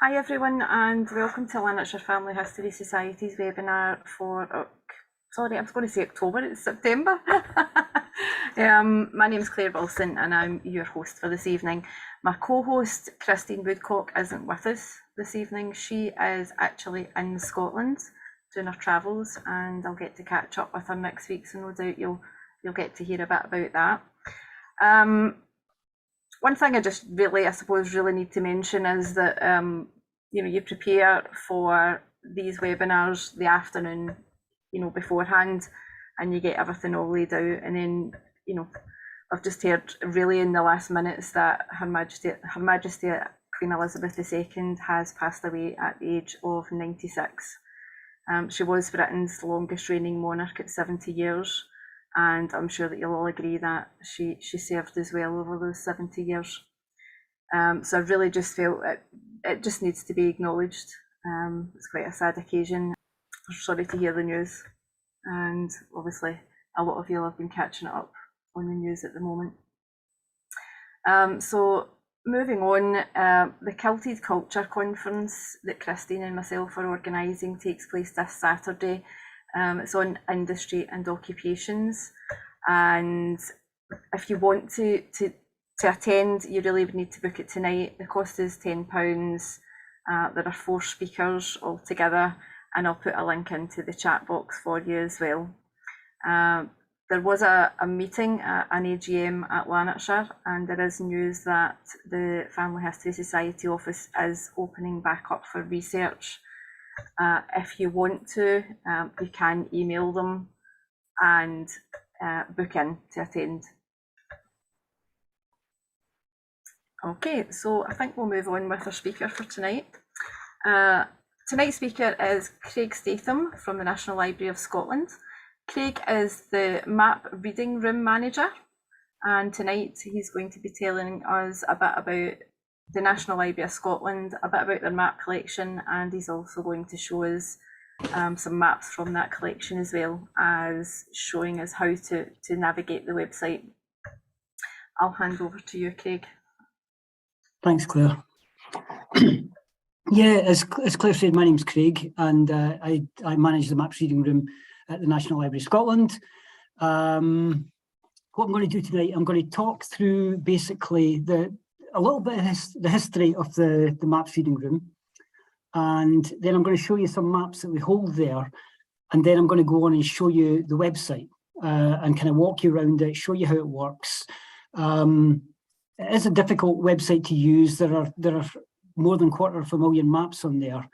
Hi everyone and welcome to Lanarkshire Family History Society's webinar for, sorry, I was going to say October, it's September. My name's Claire Wilson and I'm your host for this evening. My co-host Christine Woodcock isn't with us this evening. She is actually in Scotland doing her travels and I'll get to catch up with her next week, so no doubt you'll get to hear a bit about that. One thing I just really, I suppose, really need to mention is that you prepare for these webinars the afternoon, beforehand, and you get everything all laid out. And then, I've just heard really in the last minutes that Her Majesty Queen Elizabeth II has passed away at the age of 96. She was Britain's longest reigning monarch at 70 years. And I'm sure that you'll all agree that she served as well over those 70 years. So I really just felt it just needs to be acknowledged. It's quite a sad occasion. I'm sorry to hear the news. And obviously a lot of you have been catching it up on the news at the moment. So moving on, the Kilted Culture Conference that Christine and myself are organising takes place this Saturday. It's on industry and occupations, and if you want to attend, you really would need to book it tonight. The cost is £10. There are 4 speakers altogether, and I'll put a link into the chat box for you as well. There was a meeting, an AGM at Lanarkshire, and there is news that the Family History Society office is opening back up for research. If you want to, you can email them and book in to attend. Okay, so I think we'll move on with our speaker for tonight. Tonight's speaker is Craig Statham from the National Library of Scotland. Craig is the map reading room manager, and tonight he's going to be telling us a bit about the National Library of Scotland, a bit about their map collection, and he's also going to show us some maps from that collection, as well as showing us how to navigate the website. I'll hand over to you, Craig. Thanks, Claire. Yeah, as Claire said, my name's Craig, and I manage the maps reading room at the National Library of Scotland. What I'm going to do tonight, I'm going to talk through basically a little bit of the history of the maps reading room, and then I'm going to show you some maps that we hold there, and then I'm going to go on and show you the website and kind of walk you around it, show you how it works. It is a difficult website to use. There are more than 250,000 maps on there.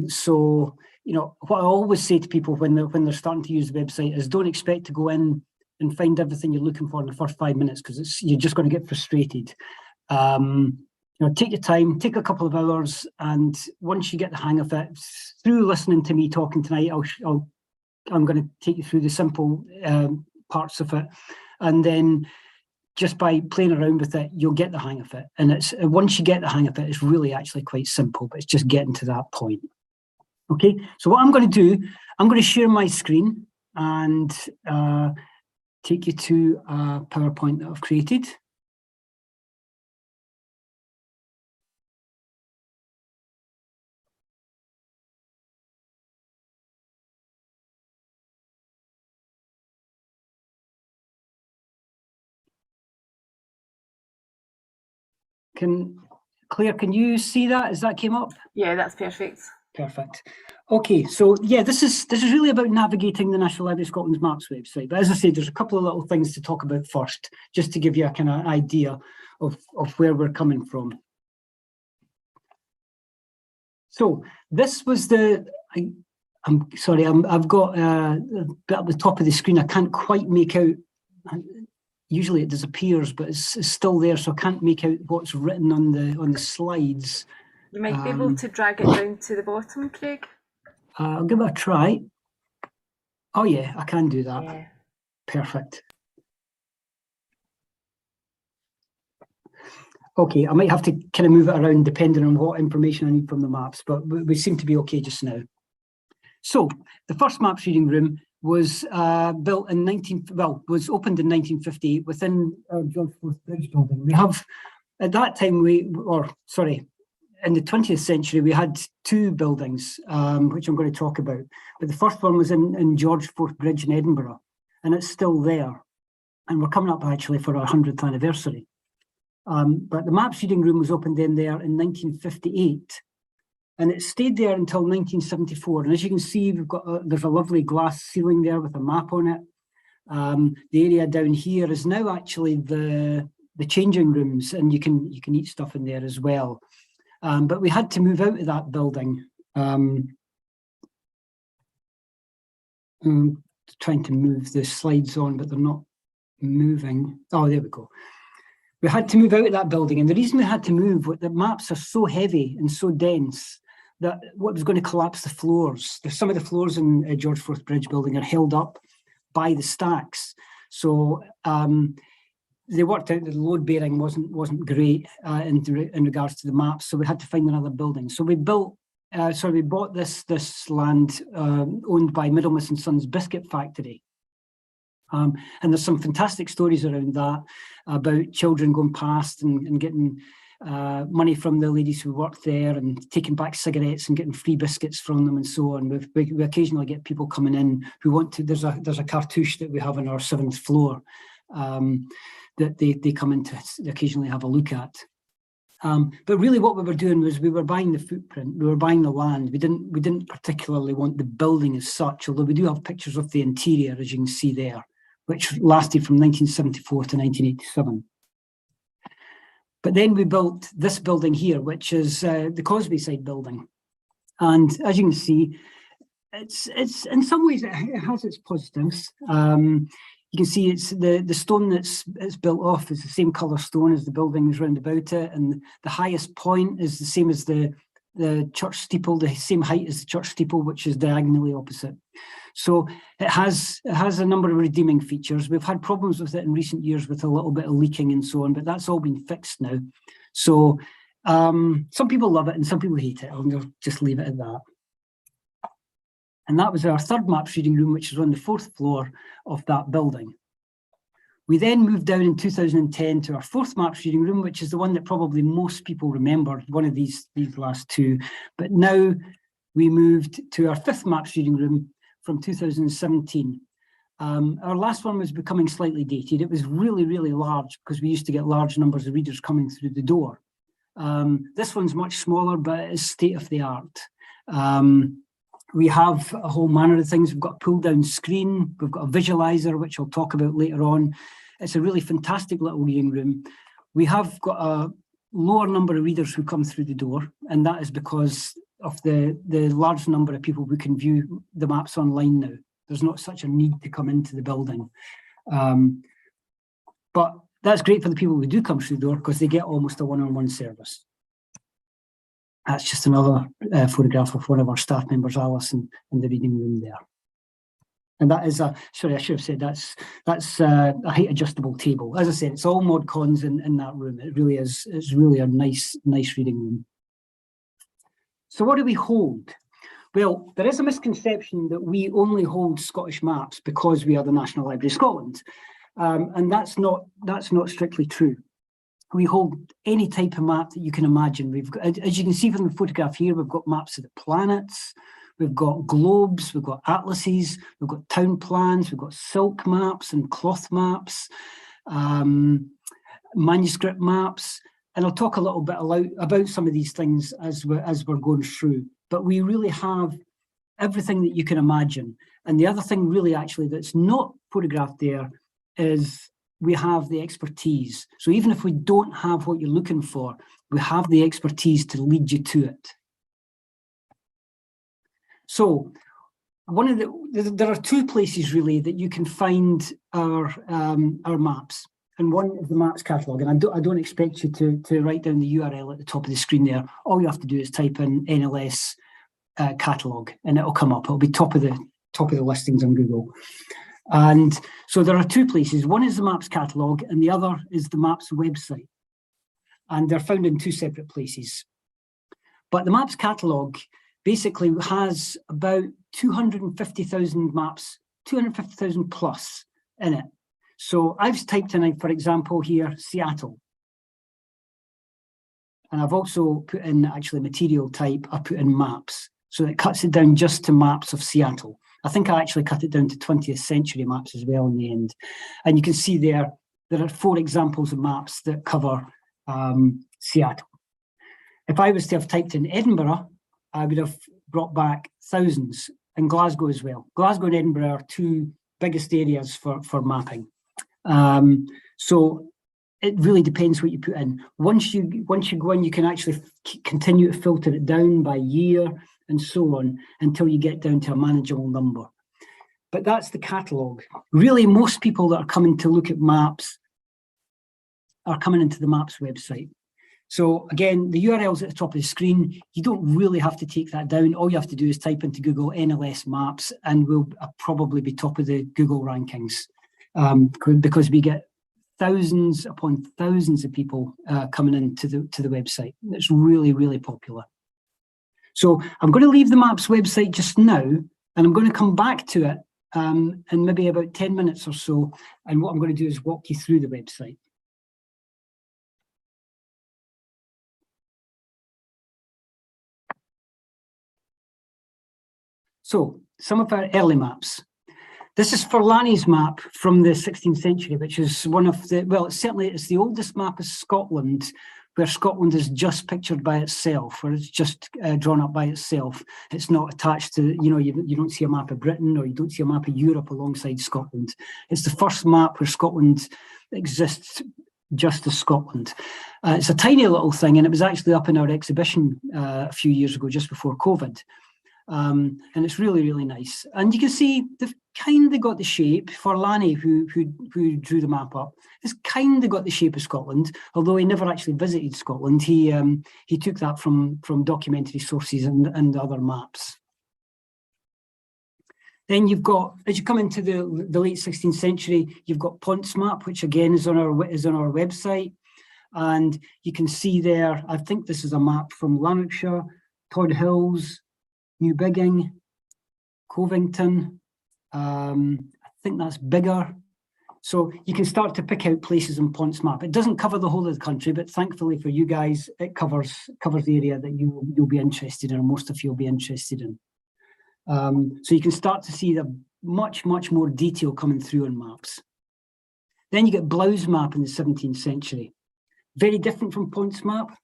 So what I always say to people when they're starting to use the website is don't expect to go in and find everything you're looking for in the first 5 minutes, because you're just going to get frustrated. Take your time, take a couple of hours, and once you get the hang of it, through listening to me talking tonight, I'm going to take you through the simple parts of it, and then just by playing around with it, you'll get the hang of it. And once you get the hang of it, it's really actually quite simple, but it's just getting to that point. Okay, so what I'm going to do, I'm going to share my screen and take you to a PowerPoint that I've created. Claire, can you see that as that came up? Yeah, that's perfect. Perfect. Okay, so yeah, this is really about navigating the National Library of Scotland's maps website. But as I said, there's a couple of little things to talk about first, just to give you a kind of idea of where we're coming from. So this was I'm sorry, I've got a bit at the top of the screen. I can't quite make out. Usually it disappears, but it's still there, so I can't make out what's written on the slides. You might be able to drag it down to the bottom, Craig. I'll give it a try. Oh yeah, I can do that. Yeah. Perfect. Okay, I might have to kind of move it around depending on what information I need from the maps, but we seem to be okay just now. So the first maps reading room was built in was opened in 1958 within George Forth Bridge building. We have, at that time, in the 20th century, we had two buildings, which I'm going to talk about. But the first one was in George Forth Bridge in Edinburgh, and it's still there. And we're coming up actually for our 100th anniversary. But the maps reading room was opened in there in 1958, and it stayed there until 1974. And as you can see, there's a lovely glass ceiling there with a map on it. The area down here is now actually the changing rooms, and you can eat stuff in there as well. But we had to move out of that building. I'm trying to move the slides on, but they're not moving. Oh, there we go. We had to move out of that building, and the reason we had to move was the maps are so heavy and so dense that what was going to collapse the floors. Some of the floors in George Forth Bridge building are held up by the stacks. So they worked out that the load bearing wasn't great in regards to the maps, so we had to find another building. So we bought this land owned by Middlemas and Sons Biscuit Factory. And there's some fantastic stories around that about children going past and getting money from the ladies who worked there and taking back cigarettes and getting free biscuits from them and so on. We occasionally get people coming in who want to. There's a cartouche that we have on our 7th floor that they come in to occasionally have a look at. But really what we were doing was we were buying the footprint, we were buying the land. We didn't particularly want the building as such, although we do have pictures of the interior, as you can see there, which lasted from 1974 to 1987. But then we built this building here, which is the Sidebyside building. And as you can see, it's in some ways it has its positives. You can see it's the stone it's built off is the same colour stone as the buildings round about it, and the highest point is the same as the church steeple, the same height as the church steeple, which is diagonally opposite. So it has a number of redeeming features. We've had problems with it in recent years with a little bit of leaking and so on, but that's all been fixed now. So some people love it and some people hate it. I'll just leave it at that. And that was our third maps reading room, which is on the 4th floor of that building. We then moved down in 2010 to our 4th maps reading room, which is the one that probably most people remember, one of these last two. But now we moved to our 5th maps reading room from 2017. Our last one was becoming slightly dated. It was really, really large because we used to get large numbers of readers coming through the door. This one's much smaller, but it is state of the art. We have a whole manner of things. We've got a pull-down screen. We've got a visualizer, which I'll talk about later on. It's a really fantastic little reading room. We have got a lower number of readers who come through the door, and that is because of the large number of people who can view the maps online now. There's not such a need to come into the building. But that's great for the people who do come through the door because they get almost a one-on-one service. That's just another photograph of one of our staff members, Alison, in the reading room there. And that is sorry, I should have said that's a height adjustable table. As I said, it's all mod cons in that room. It really is, it's really a nice reading room. So what do we hold? Well, there is a misconception that we only hold Scottish maps because we are the National Library of Scotland. And that's not strictly true. We hold any type of map that you can imagine. We've got, as you can see from the photograph here, we've got maps of the planets, we've got globes, we've got atlases, we've got town plans, we've got silk maps and cloth maps, manuscript maps, and I'll talk a little bit about some of these things as we're going through. But we really have everything that you can imagine. And the other thing really actually that's not photographed there is we have the expertise. So even if we don't have what you're looking for, we have the expertise to lead you to it. So there are two places really that you can find our maps. And one is the maps catalogue. And I don't expect you to write down the URL at the top of the screen there. All you have to do is type in NLS catalogue and it'll come up. It'll be top of the listings on Google. And so there are two places. One is the maps catalogue and the other is the maps website. And they're found in two separate places. But the maps catalogue basically has about 250,000 maps, 250,000 plus in it. So I've typed in, for example, here, Seattle. And I've also put in actually material type, I put in maps. So it cuts it down just to maps of Seattle. I think I actually cut it down to 20th century maps as well in the end. And you can see there are 4 examples of maps that cover Seattle. If I was to have typed in Edinburgh, I would have brought back thousands, and Glasgow as well. Glasgow and Edinburgh are 2 biggest areas for mapping. So it really depends what you put in. Once you go in, you can actually continue to filter it down by year and so on until you get down to a manageable number. But that's the catalogue. Really, most people that are coming to look at maps are coming into the Maps website. So again, the URL's at the top of the screen. You don't really have to take that down. All you have to do is type into Google NLS Maps and we'll probably be top of the Google rankings because we get thousands upon thousands of people coming into the website. It's really, really popular. So I'm going to leave the Maps website just now, and I'm going to come back to it in maybe about 10 minutes or so. And what I'm going to do is walk you through the website. So some of our early maps. This is Forlani's map from the 16th century, which is one of the, well, it's the oldest map of Scotland, where Scotland is just pictured by itself, or it's just drawn up by itself. It's not attached to, you don't see a map of Britain or you don't see a map of Europe alongside Scotland. It's the first map where Scotland exists just as Scotland. It's a tiny little thing, and it was actually up in our exhibition a few years ago, just before COVID. And it's really, really nice. And you can see they've kind of got the shape. Forlani, who drew the map up, has kind of got the shape of Scotland, although he never actually visited Scotland. He took that from documentary sources and other maps. Then you've got, as you come into the late 16th century, you've got Pont's map, which again is on our website. And you can see there, I think this is a map from Lanarkshire, Todd Hills, New Bigging, Covington. I think that's Biggar. So you can start to pick out places in Pont's map. It doesn't cover the whole of the country, but thankfully for you guys, it covers the area that you'll be interested in, or most of you will be interested in. So you can start to see the much more detail coming through on maps. Then you get Blau's map in the 17th century. Very different from Pont's map.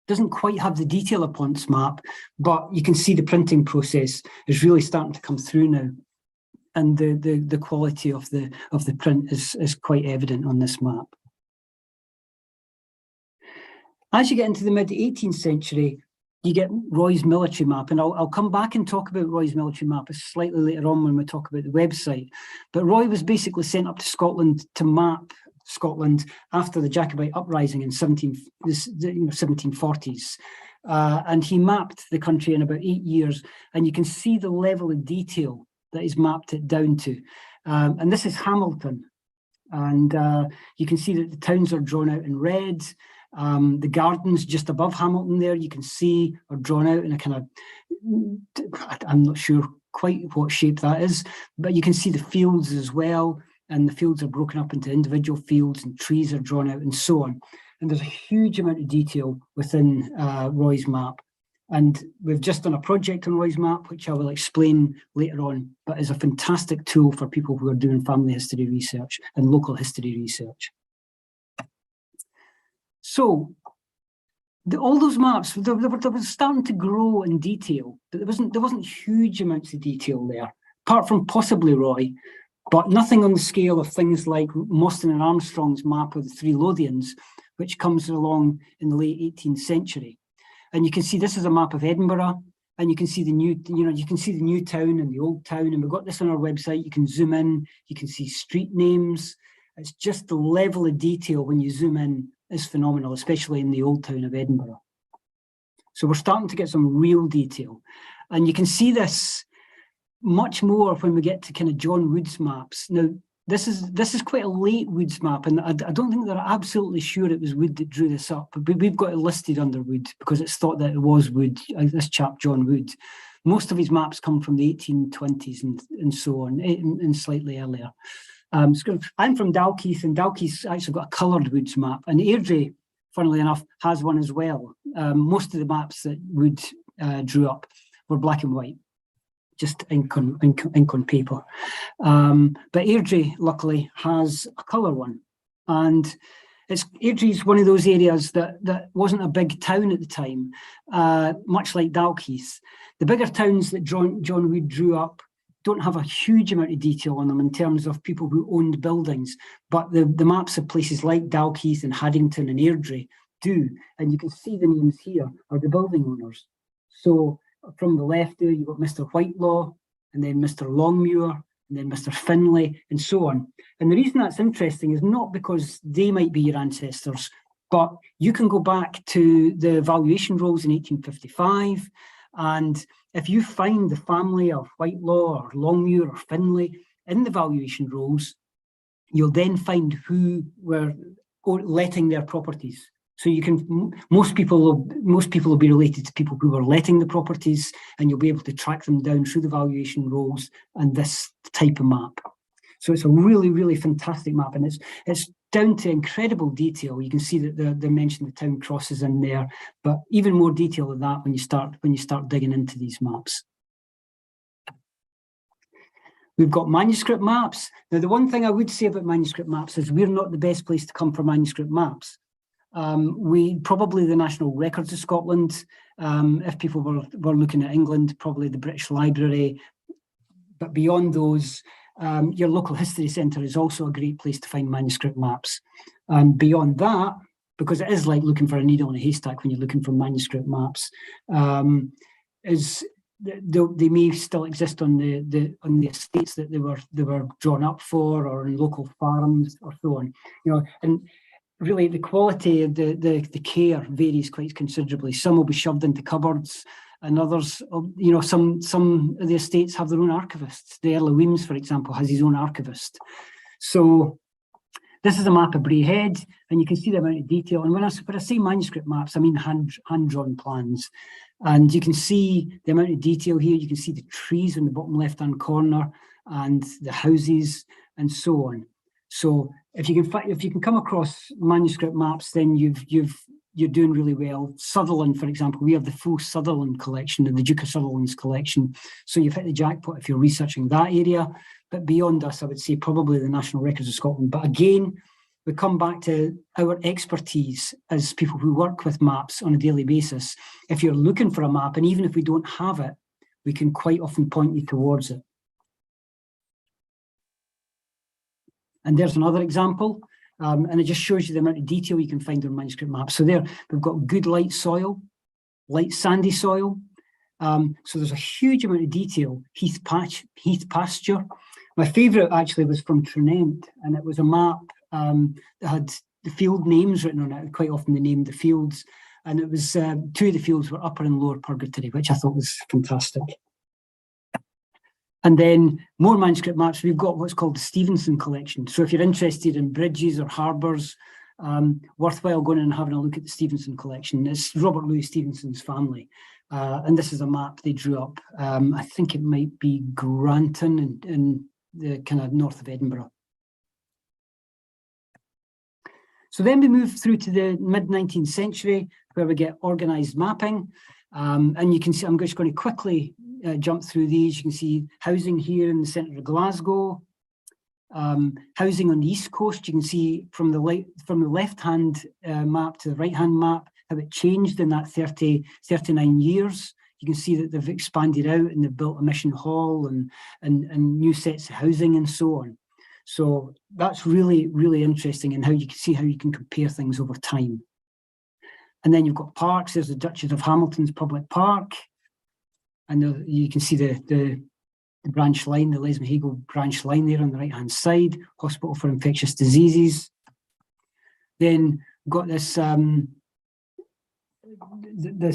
Doesn't quite have the detail of Pont's map, but you can see the printing process is really starting to come through now. And the quality of the print is quite evident on this map. As you get into the mid-18th century, you get Roy's military map, and I'll come back and talk about Roy's military map slightly later on when we talk about the website. But Roy was basically sent up to Scotland to map Scotland after the Jacobite uprising in the 1740s. And he mapped the country in about 8 years, and you can see the level of detail that he's mapped it down to. And this is Hamilton. And you can see that the towns are drawn out in red. The gardens just above Hamilton there, you can see, are drawn out in a kind of, I'm not sure quite what shape that is, but you can see the fields as well. And the fields are broken up into individual fields, and trees are drawn out and so on. And there's a huge amount of detail within Roy's map. And we've just done a project on Roy's map, which I will explain later on, but is a fantastic tool for people who are doing family history research and local history research. So all those maps, they were starting to grow in detail, but there wasn't huge amounts of detail there, apart from possibly Roy, but nothing on the scale of things like Mostyn and Armstrong's map of the Three Lothians, which comes along in the late 18th century. And you can see this is a map of Edinburgh, and you can see the new, you can see the new town and the old town, and we've got this on our website. You can zoom in, you can see street names. It's just the level of detail when you zoom in is phenomenal, especially in the old town of Edinburgh. So we're starting to get some real detail. And you can see this much more when we get to kind of John Wood's maps. Now, this is quite a late Wood's map, and I don't think they're absolutely sure it was Wood that drew this up, but we've got it listed under Wood because it's thought that it was Wood, this chap John Wood. Most of his maps come from the 1820s and so on, and slightly earlier. I'm from Dalkeith, and Dalkeith's actually got a coloured Wood's map, and Airdrie funnily enough, has one as well. Most of the maps that Wood drew up were black and white, just ink on paper. But Airdrie, luckily, has a colour one. And Airdrie's one of those areas that wasn't a big town at the time, much like Dalkeith. The bigger towns that John Wood drew up don't have a huge amount of detail on them in terms of people who owned buildings, but the maps of places like Dalkeith and Haddington and Airdrie do, and you can see the names here are the building owners. So from the left there, you've got Mr. Whitelaw, and then Mr. Longmuir, and then Mr. Finlay, and so on. And the reason that's interesting is not because they might be your ancestors, but you can go back to the valuation rolls in 1855, and if you find the family of Whitelaw or Longmuir or Finlay in the valuation rolls, you'll then find who were letting their properties. So you can, most people will be related to people who were letting the properties, and you'll be able to track them down through the valuation rolls and this type of map. So it's a really, really fantastic map, and it's down to incredible detail. You can see that they mentioned the town crosses in there, but even more detail than that when you start digging into these maps. We've got manuscript maps. Now, the one thing I would say about manuscript maps is we're not the best place to come for manuscript maps. We probably the National Records of Scotland, if people were looking at England, probably the British Library, but beyond those, your local history centre is also a great place to find manuscript maps. And beyond that, because it is like looking for a needle in a haystack when you're looking for manuscript maps, they may still exist on the estates that they were drawn up for, or in local farms or so on. And really the quality of the care varies quite considerably. Some will be shoved into cupboards, and others, some of the estates have their own archivists. The Earl of Weems, for example, has his own archivist. So this is a map of Bray Head, and you can see the amount of detail. And when I say manuscript maps, I mean hand-drawn plans. And you can see the amount of detail here. You can see the trees in the bottom left-hand corner and the houses and so on. So if you can come across manuscript maps, then you're doing really well. Sutherland, for example, we have the full Sutherland collection and the Duke of Sutherland's collection. So you've hit the jackpot if you're researching that area. But beyond us, I would say probably the National Records of Scotland. But again, we come back to our expertise as people who work with maps on a daily basis. If you're looking for a map, and even if we don't have it, we can quite often point you towards it. And there's another example, and it just shows you the amount of detail you can find on manuscript maps. So there, we've got good light soil, light sandy soil. So there's a huge amount of detail. Heath pasture. My favourite actually was from Trinent, and it was a map that had the field names written on it. Quite often they named the fields, and it was two of the fields were Upper and Lower Purgatory, which I thought was fantastic. And then more manuscript maps, we've got what's called the Stevenson collection. So if you're interested in bridges or harbours, worthwhile going in and having a look at the Stevenson collection. It's Robert Louis Stevenson's family. And this is a map they drew up. I think it might be Granton in the kind of north of Edinburgh. So then we move through to the mid-19th century, where we get organised mapping. And you can see, I'm just going to quickly jump through these. You can see housing here in the centre of Glasgow, housing on the east coast. You can see from the left-hand map to the right-hand map how it changed in that 39 years. You can see that they've expanded out and they've built a mission hall and new sets of housing and so on. So that's really, really interesting, and how you can see how you can compare things over time. And then you've got parks. There's the Duchess of Hamilton's public park. And you can see the branch line, the Lesmahagow branch line there on the right-hand side, Hospital for Infectious Diseases. Then we've got this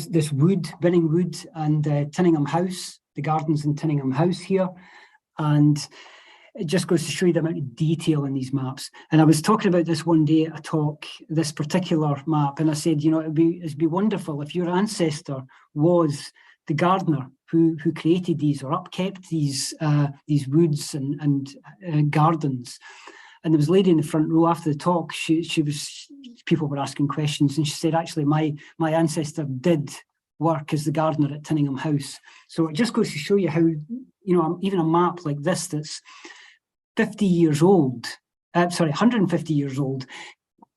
this wood, Binning Wood, and Tinningham House, the gardens in Tinningham House here. And it just goes to show you the amount of detail in these maps. And I was talking about this one day at a talk, this particular map, and I said, it'd be wonderful if your ancestor was the gardener who created these or upkept these woods and gardens. And there was a lady in the front row after the talk. People were asking questions, and she said, actually, my ancestor did work as the gardener at Tinningham House. So it just goes to show you how, even a map like this that's 50 years old, 150 years old,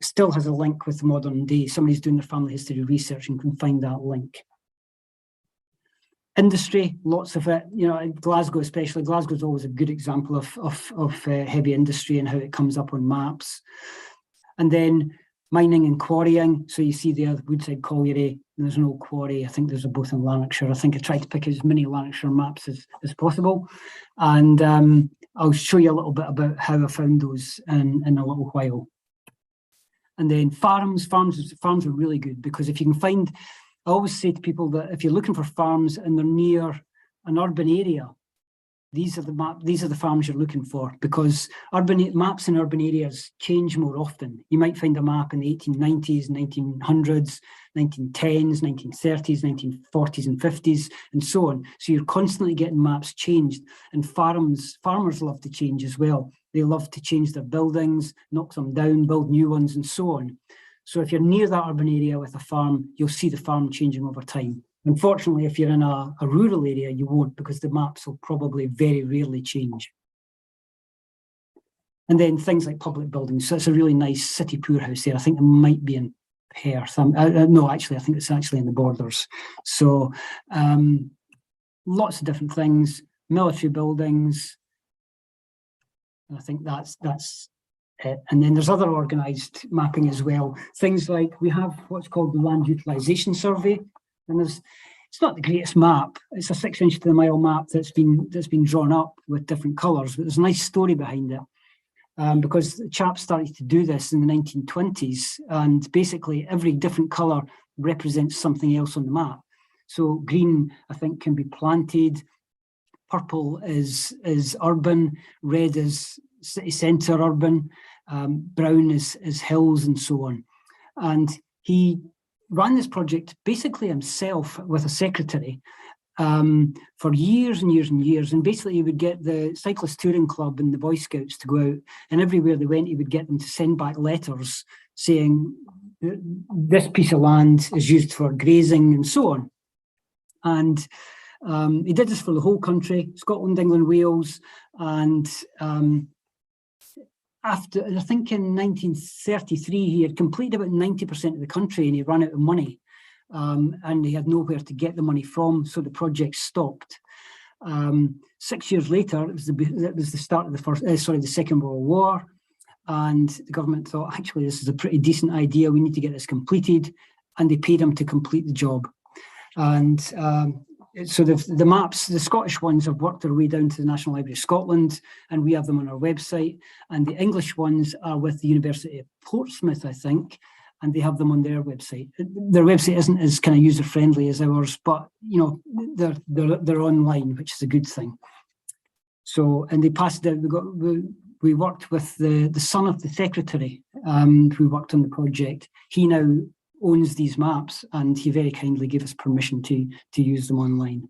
still has a link with the modern day. Somebody's doing their family history research and can find that link. Industry, lots of it, Glasgow especially. Glasgow is always a good example of heavy industry and how it comes up on maps. And then mining and quarrying. So you see there, the Woodside Colliery, there's an old quarry. I think there's both in Lanarkshire. I think I tried to pick as many Lanarkshire maps as possible. And I'll show you a little bit about how I found those in a little while. And then farms are really good, because if you can find, I always say to people that if you're looking for farms and they're near an urban area, these are the farms you're looking for, because maps in urban areas change more often. You might find a map in the 1890s, 1900s, 1910s, 1930s, 1940s and 50s, and so on. So you're constantly getting maps changed, and farmers love to change as well. They love to change their buildings, knock them down, build new ones, and so on. So if you're near that urban area with a farm, you'll see the farm changing over time. Unfortunately, if you're in a rural area, you won't, because the maps will probably very rarely change. And then things like public buildings. So it's a really nice city poorhouse there. I think it might be in Perth. No, actually, I think it's actually in the Borders. So lots of different things, military buildings. And I think that's it. And then there's other organised mapping as well. Things like we have what's called the Land Utilization Survey. And it's not the greatest map. It's a 6-inch to the mile map that's been drawn up with different colours, but there's a nice story behind it. Because the chaps started to do this in the 1920s, and basically every different colour represents something else on the map. So green, I think, can be planted. Purple is urban. Red is city centre urban. Brown is hills, and so on. And he ran this project basically himself with a secretary for years and years and years. And basically he would get the Cyclist Touring Club and the Boy Scouts to go out, and everywhere they went, he would get them to send back letters saying this piece of land is used for grazing and so on. And he did this for the whole country, Scotland, England, Wales, and after, I think in 1933, he had completed about 90% of the country, and he ran out of money, and he had nowhere to get the money from, so the project stopped. 6 years later, it was the start of the Second World War, and the government thought, actually, this is a pretty decent idea. We need to get this completed, and they paid him to complete the job. And so the maps, the Scottish ones, have worked their way down to the National Library of Scotland, and we have them on our website. And the English ones are with the University of Portsmouth, I think, and they have them on their website. Their website isn't as kind of user-friendly as ours, but they're online, which is a good thing. So, and they passed it. We worked with the son of the secretary who worked on the project. He now owns these maps, and he very kindly gave us permission to use them online.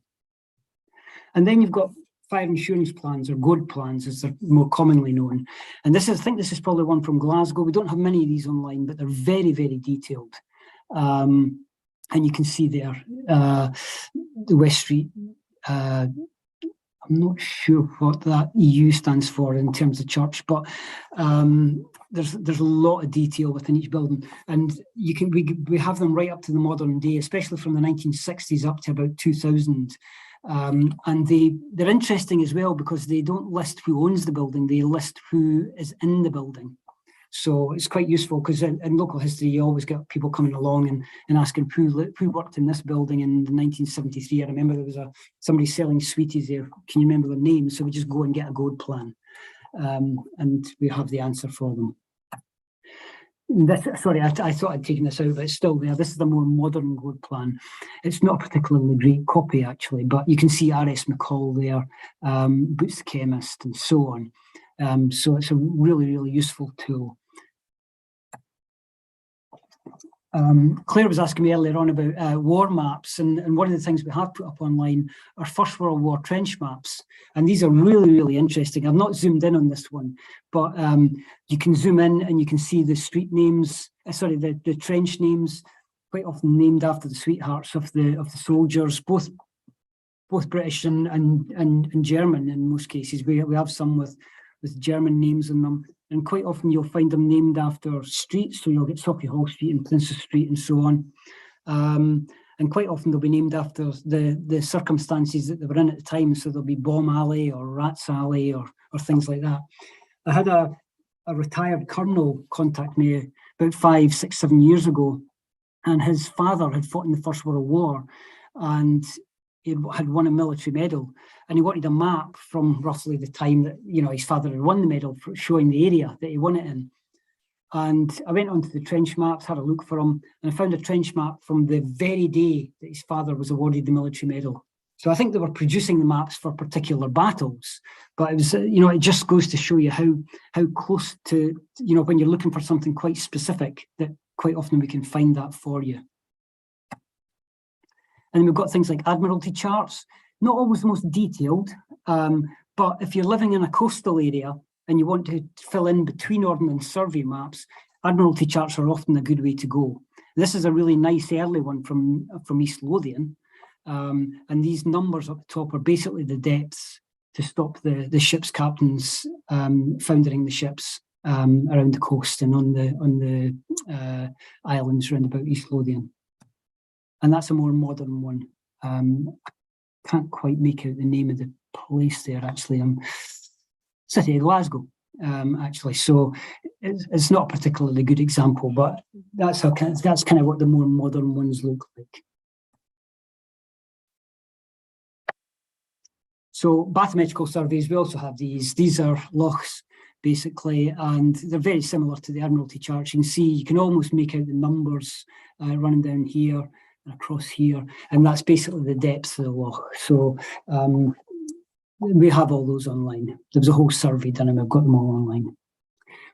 And then you've got fire insurance plans, or GOAD plans as they're more commonly known. And I think this is probably one from Glasgow. We don't have many of these online, but they're very, very detailed. And you can see there the West Street. I'm not sure what that EU stands for in terms of church, but there's a lot of detail within each building, and we have them right up to the modern day, especially from the 1960s up to about 2000. And they're interesting as well, because they don't list who owns the building; they list who is in the building. So it's quite useful, because in local history, you always get people coming along and asking who worked in this building in 1973. I remember there was somebody selling sweeties there. Can you remember their name? So we just go and get a GOAD plan, and we have the answer for them. Sorry, I thought I'd taken this out, but it's still there. This is the more modern GOAD plan. It's not a particularly great copy, actually, but you can see R.S. McCall there, Boots the Chemist, and so on. So it's a really, really useful tool. Claire was asking me earlier on about war maps, and one of the things we have put up online are First World War trench maps, and these are really, really interesting. I've not zoomed in on this one, but you can zoom in and you can see the street names, the trench names, quite often named after the sweethearts of the soldiers, both British and German in most cases. We have some with German names in them, and quite often you'll find them named after streets. So you'll get Sauchiehall Street and Princess Street and so on. And quite often they'll be named after the circumstances that they were in at the time. So there'll be Bomb Alley or Rats Alley or things like that. I had a retired colonel contact me about 5, 6, 7 years ago, and his father had fought in the First World War, and he had won a military medal, and he wanted a map from roughly the time that his father had won the medal, showing the area that he won it in. And I went onto the trench maps, had a look for him, and I found a trench map from the very day that his father was awarded the military medal. So I think they were producing the maps for particular battles, but it was, it just goes to show you how close to, when you're looking for something quite specific, that quite often we can find that for you. And we've got things like Admiralty charts, not always the most detailed, but if you're living in a coastal area and you want to fill in between Ordnance Survey maps, Admiralty charts are often a good way to go. This is a really nice early one from East Lothian, and these numbers up the top are basically the depths to stop the ship's captains foundering the ships around the coast and on the islands around about East Lothian. And that's a more modern one. I can't quite make out the name of the place there, actually. City of Glasgow, actually. So it's not a particularly good example, but that's kind of what the more modern ones look like. So bathymetrical surveys, we also have these. These are lochs, basically, and they're very similar to the Admiralty charts. You can see, you can almost make out the numbers running down here and across here, and that's basically the depth of the loch. So we have all those online. There was a whole survey done and we've got them all online.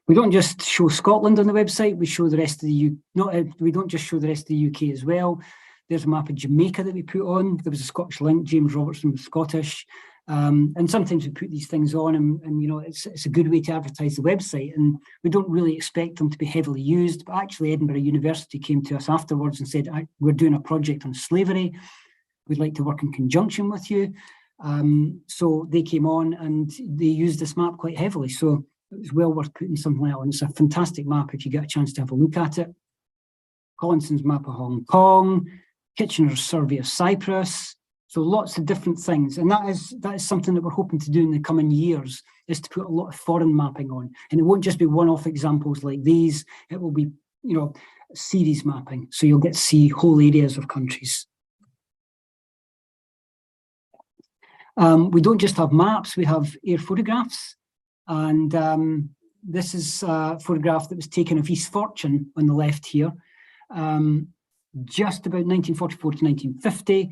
We don't just show Scotland on the website, we show the rest of the we don't just show the rest of the UK as well. There's a map of Jamaica that we put on. There was a Scottish link, James Robertson was Scottish. And sometimes we put these things on and it's a good way to advertise the website, and we don't really expect them to be heavily used, but actually Edinburgh University came to us afterwards and said, we're doing a project on slavery. We'd like to work in conjunction with you. So they came on and they used this map quite heavily. So it was well worth putting something like that on. It's a fantastic map if you get a chance to have a look at it. Collinson's map of Hong Kong, Kitchener's survey of Cyprus. So lots of different things. And that is something that we're hoping to do in the coming years, is to put a lot of foreign mapping on. And it won't just be one-off examples like these. It will be, series mapping. So you'll get to see whole areas of countries. We don't just have maps, we have air photographs. And this is a photograph that was taken of East Fortune on the left here, just about 1944 to 1950.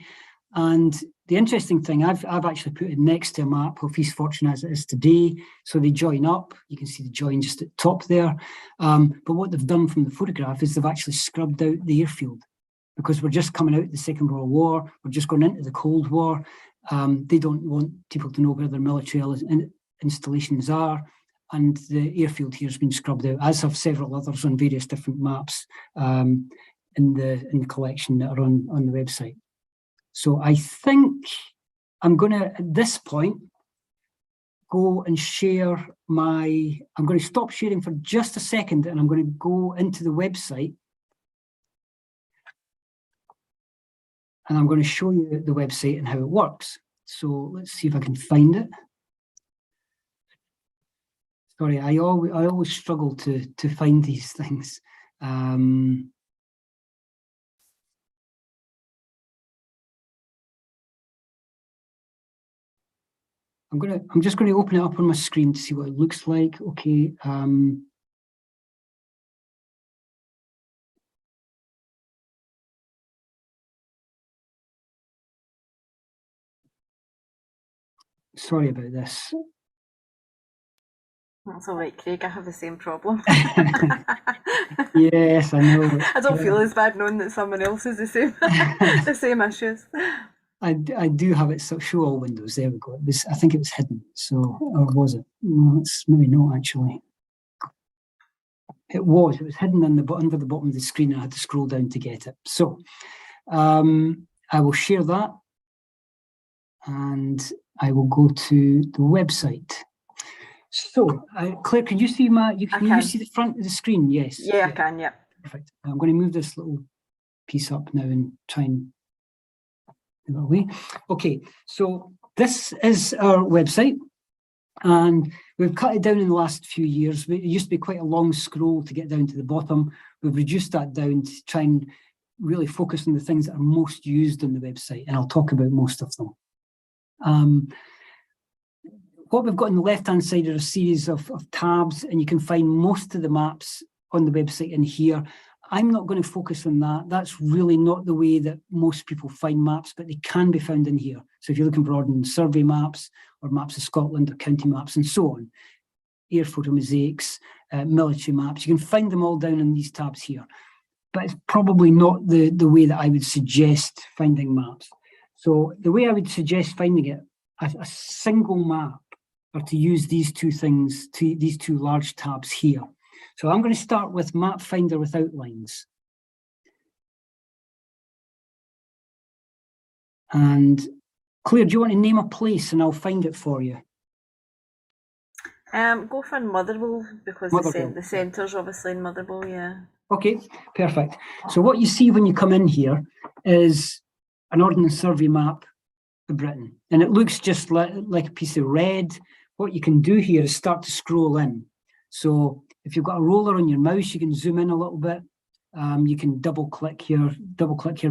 And the interesting thing, I've actually put it next to a map of East Fortune as it is today. So they join up. You can see the join just at the top there. But what they've done from the photograph is they've actually scrubbed out the airfield, because we're just coming out of the Second World War. We're just going into the Cold War. They don't want people to know where their military installations are. And the airfield here has been scrubbed out, as have several others on various different maps in the collection that are on the website. So I think I'm going to, at this point, go and share I'm going to stop sharing for just a second, and I'm going to go into the website. And I'm going to show you the website and how it works. So let's see if I can find it. Sorry, I always struggle to find these things. I'm just going to open it up on my screen to see what it looks like. Okay. Sorry about this. That's all right, Craig. I have the same problem. Yes, I know. I don't feel as bad knowing that someone else has the same the same issues. I do have it, so show all windows. There we go. I think it was hidden. So, or was it? No, it's maybe not actually. It was hidden under the bottom of the screen. I had to scroll down to get it. So, I will share that, and I will go to the website. So, Claire, can you see you see the front of the screen? Yes. Yeah, I can. Yeah. Perfect. I'm going to move this little piece up now and try and move it away. Okay, so this is our website, and we've cut it down in the last few years. It used to be quite a long scroll to get down to the bottom. We've reduced that down to try and really focus on the things that are most used on the website, and I'll talk about most of them. What we've got on the left-hand side are a series of tabs, and you can find most of the maps on the website in here. I'm not going to focus on that. That's really not the way that most people find maps, but they can be found in here. So if you're looking for Ordnance Survey maps, or maps of Scotland, or county maps, and so on, air photo mosaics, military maps, you can find them all down in these tabs here. But it's probably not the way that I would suggest finding maps. So the way I would suggest finding it, a single map, or to use these two things, these two large tabs here. So I'm going to start with Map Finder with outlines. And Claire, do you want to name a place and I'll find it for you? Go for Motherwell, because Motherwell. The centre's obviously in Motherwell, yeah. Okay, perfect. So what you see when you come in here is an Ordnance Survey map of Britain. And it looks just like a piece of red. What you can do here is start to scroll in. So if you've got a roller on your mouse, you can zoom in a little bit. You can double click your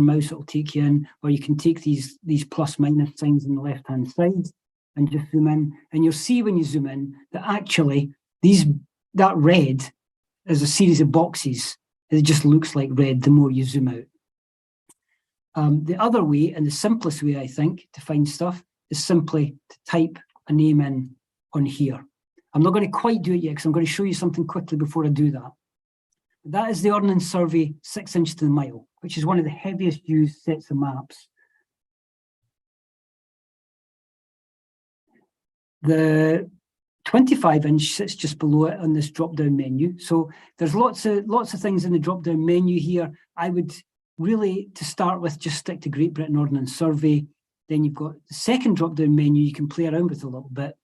mouse, it'll take you in, or you can take these plus minus signs on the left-hand side and just zoom in. And you'll see when you zoom in that actually that red is a series of boxes. It just looks like red the more you zoom out. The other way, and the simplest way, I think, to find stuff is simply to type a name in on here. I'm not going to quite do it yet because I'm going to show you something quickly before I do that. That is the Ordnance Survey 6 inch to the mile, which is one of the heaviest used sets of maps. The 25 inch sits just below it on this drop-down menu. So there's lots of things in the drop-down menu here. I would really, to start with, just stick to Great Britain Ordnance Survey. Then you've got the second drop-down menu you can play around with a little bit.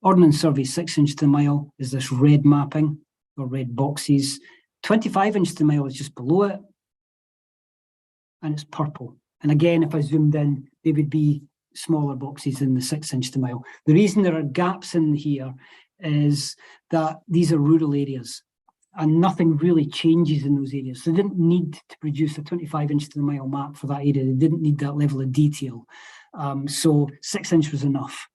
Ordnance Survey 6 inch to the mile is this red mapping, or red boxes. 25 inch to the mile is just below it, and it's purple. And again, if I zoomed in, they would be smaller boxes than the 6 inch to the mile. The reason there are gaps in here is that these are rural areas, and nothing really changes in those areas. So they didn't need to produce a 25 inch to the mile map for that area. They didn't need that level of detail. So 6 inch was enough.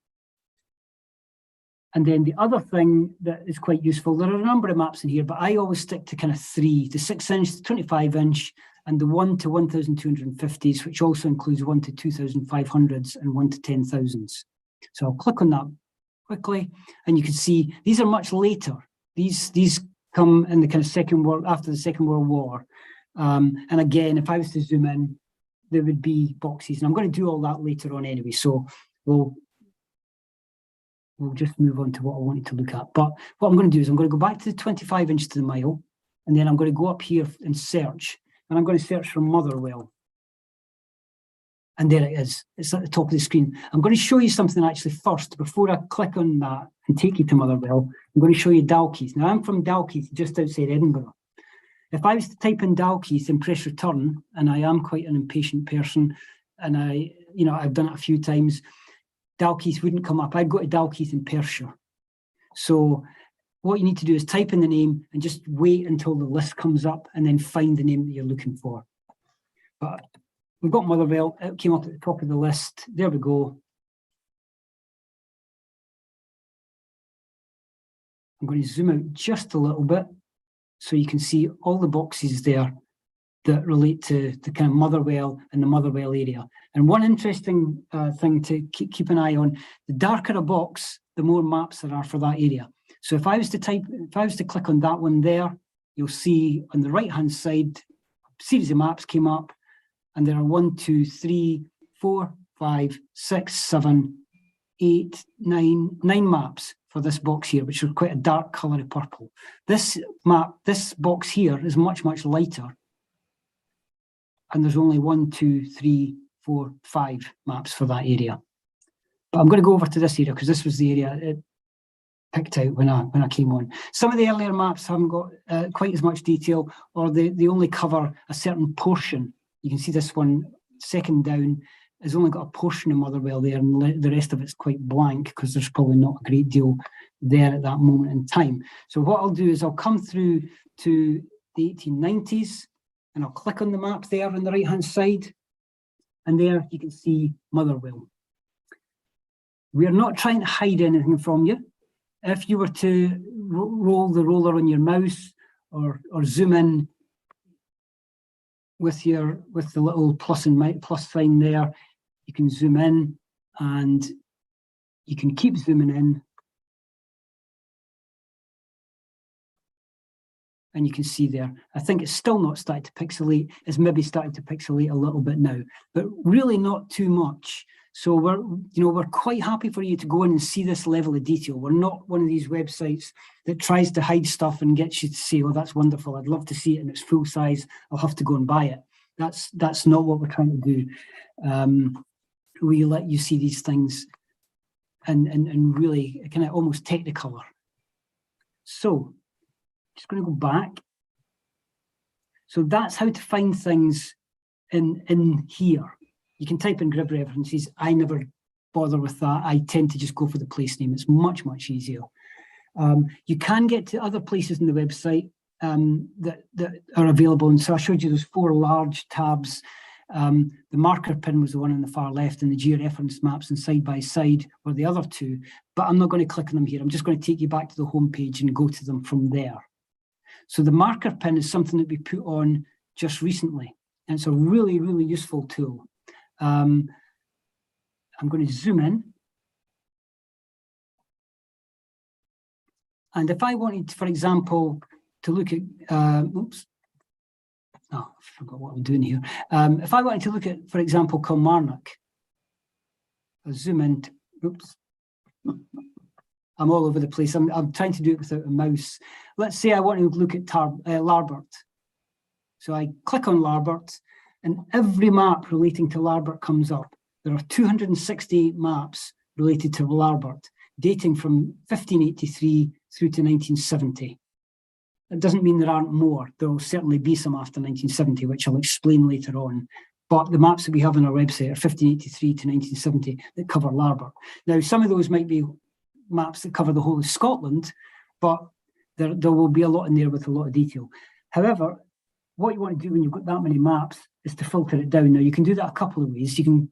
And then the other thing that is quite useful, there are a number of maps in here, but I always stick to kind of three: the 6 inch, the 25 inch, and the 1 to 1,250s, which also includes 1 to 2,500s and 1 to 10,000s. So I'll click on that quickly, and you can see these are much later. These come in the kind of after the Second World War. And again, if I was to zoom in, there would be boxes, and I'm going to do all that later on anyway. So we'll just move on to what I wanted to look at. But what I'm going to do is I'm going to go back to the 25 inch to the mile, and then I'm going to go up here and search, and I'm going to search for Motherwell. And there it is. It's at the top of the screen. I'm going to show you something actually first. Before I click on that and take you to Motherwell, I'm going to show you Dalkeith. Now, I'm from Dalkeith, just outside Edinburgh. If I was to type in Dalkeith and press return, and I am quite an impatient person, and I've done it a few times, Dalkeith wouldn't come up. I'd go to Dalkeith in Perthshire. So what you need to do is type in the name and just wait until the list comes up, and then find the name that you're looking for. But we've got Motherwell. It came up at the top of the list. There we go. I'm going to zoom out just a little bit so you can see all the boxes there that relate to the kind of Motherwell and the Motherwell area. And one interesting thing to keep an eye on, the darker a box, the more maps there are for that area. So if I was to click on that one there, you'll see on the right-hand side, a series of maps came up, and there are 1, 2, 3, 4, 5, 6, 7, 8, 9 maps for this box here, which are quite a dark colour of purple. This box here is much, much lighter. And there's only 1, 2, 3, 4, 5 maps for that area. But I'm going to go over to this area because this was the area it picked out when I came on. Some of the earlier maps haven't got quite as much detail, or they only cover a certain portion. You can see this one, second down, has only got a portion of Motherwell there, and the rest of it's quite blank because there's probably not a great deal there at that moment in time. So what I'll do is I'll come through to the 1890s, and I'll click on the map there on the right-hand side, and there you can see Motherwell. We are not trying to hide anything from you. If you were to roll the roller on your mouse or zoom in with the little plus sign there, you can zoom in and you can keep zooming in. And you can see there, I think it's still not started to pixelate. It's maybe started to pixelate a little bit now, but really not too much. So we're quite happy for you to go in and see this level of detail. We're not one of these websites that tries to hide stuff and gets you to say, oh, that's wonderful, I'd love to see it in its full size, I'll have to go and buy it. That's not what we're trying to do. We let you see these things and really kind of almost technicolor. So just going to go back. So that's how to find things in here. You can type in grid references. I never bother with that. I tend to just go for the place name. It's much, much easier. You can get to other places in the website that are available. And so I showed you those 4 large tabs. The marker pin was the one on the far left, and the georeference maps and side-by-side were the other 2. But I'm not going to click on them here. I'm just going to take you back to the home page and go to them from there. So the marker pin is something that we put on just recently, and it's a really, really useful tool. I'm going to zoom in. And if I wanted, for example, to look at, oops, oh, I forgot what I'm doing here. If I wanted to look at, for example, Kilmarnock, I'll zoom in, oops. I'm all over the place. I'm trying to do it without a mouse. Let's say I want to look at Larbert. So I click on Larbert, and every map relating to Larbert comes up. There are 268 maps related to Larbert, dating from 1583 through to 1970. It doesn't mean there aren't more. There will certainly be some after 1970, which I'll explain later on. But the maps that we have on our website are 1583 to 1970 that cover Larbert. Now, some of those might be maps that cover the whole of Scotland, but there will be a lot in there with a lot of detail. However, what you want to do when you've got that many maps is to filter it down. Now, you can do that a couple of ways. You can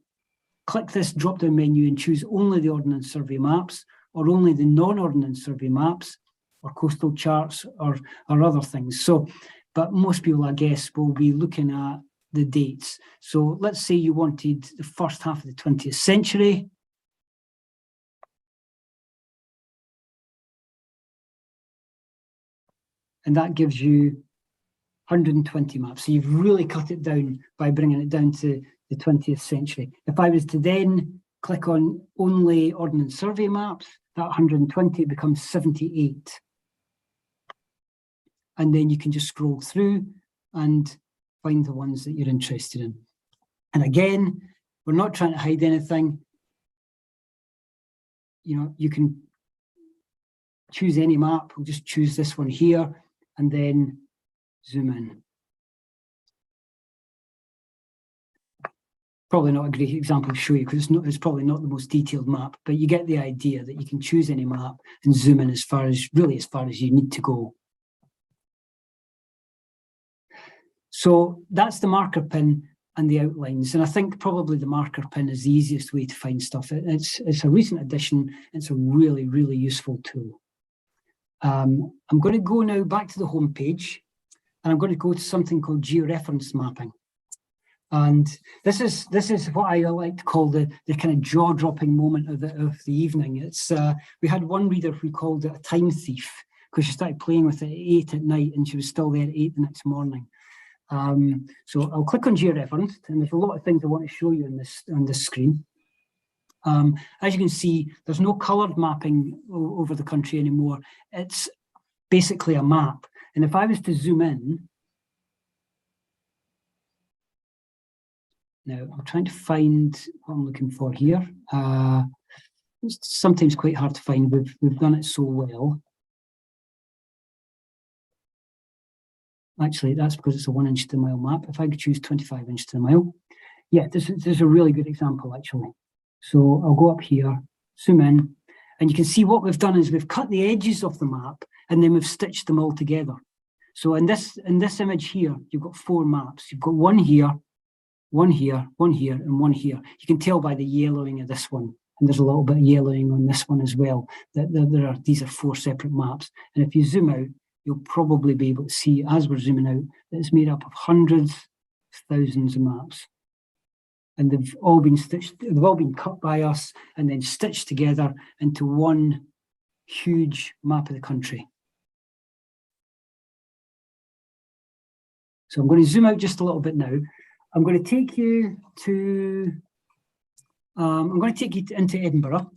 click this drop-down menu and choose only the Ordnance Survey maps, or only the non-Ordnance Survey maps, or coastal charts, or other things. So, but most people, I guess, will be looking at the dates. So let's say you wanted the first half of the 20th century. And that gives you 120 maps. So you've really cut it down by bringing it down to the 20th century. If I was to then click on only Ordnance Survey maps, that 120 becomes 78. And then you can just scroll through and find the ones that you're interested in. And again, we're not trying to hide anything. You know, you can choose any map. We'll just choose this one here and then zoom in. Probably not a great example to show you because it's probably not the most detailed map, but you get the idea that you can choose any map and zoom in as far as you need to go. So that's the marker pin and the outlines. And I think probably the marker pin is the easiest way to find stuff. It's a recent addition. It's a really, really useful tool. I'm going to go now back to the home page, and I'm going to go to something called georeference mapping. And this is what I like to call the kind of jaw-dropping moment of the evening. It's we had one reader who called it a time thief because she started playing with it at 8 at night and she was still there at 8 the next morning. So I'll click on Georeference, and there's a lot of things I want to show you on this screen. As you can see, there's no coloured mapping over the country anymore. It's basically a map. And if I was to zoom in, now I'm trying to find what I'm looking for here. It's sometimes quite hard to find. We've done it so well. Actually, that's because it's a 1 inch to the mile map. If I could choose 25 inch to the mile, yeah, this is a really good example actually. So I'll go up here, zoom in, and you can see what we've done is we've cut the edges of the map and then we've stitched them all together. So in this image here, you've got 4 maps. You've got one here, one here, one here, and one here. You can tell by the yellowing of this one, and there's a little bit of yellowing on this one as well, that these are 4 separate maps. And if you zoom out, you'll probably be able to see, as we're zooming out, that it's made up of hundreds, thousands of maps. And they've all been stitched, they've all been cut by us and then stitched together into one huge map of the country. So I'm going to zoom out just a little bit now. I'm going to take you to, into Edinburgh.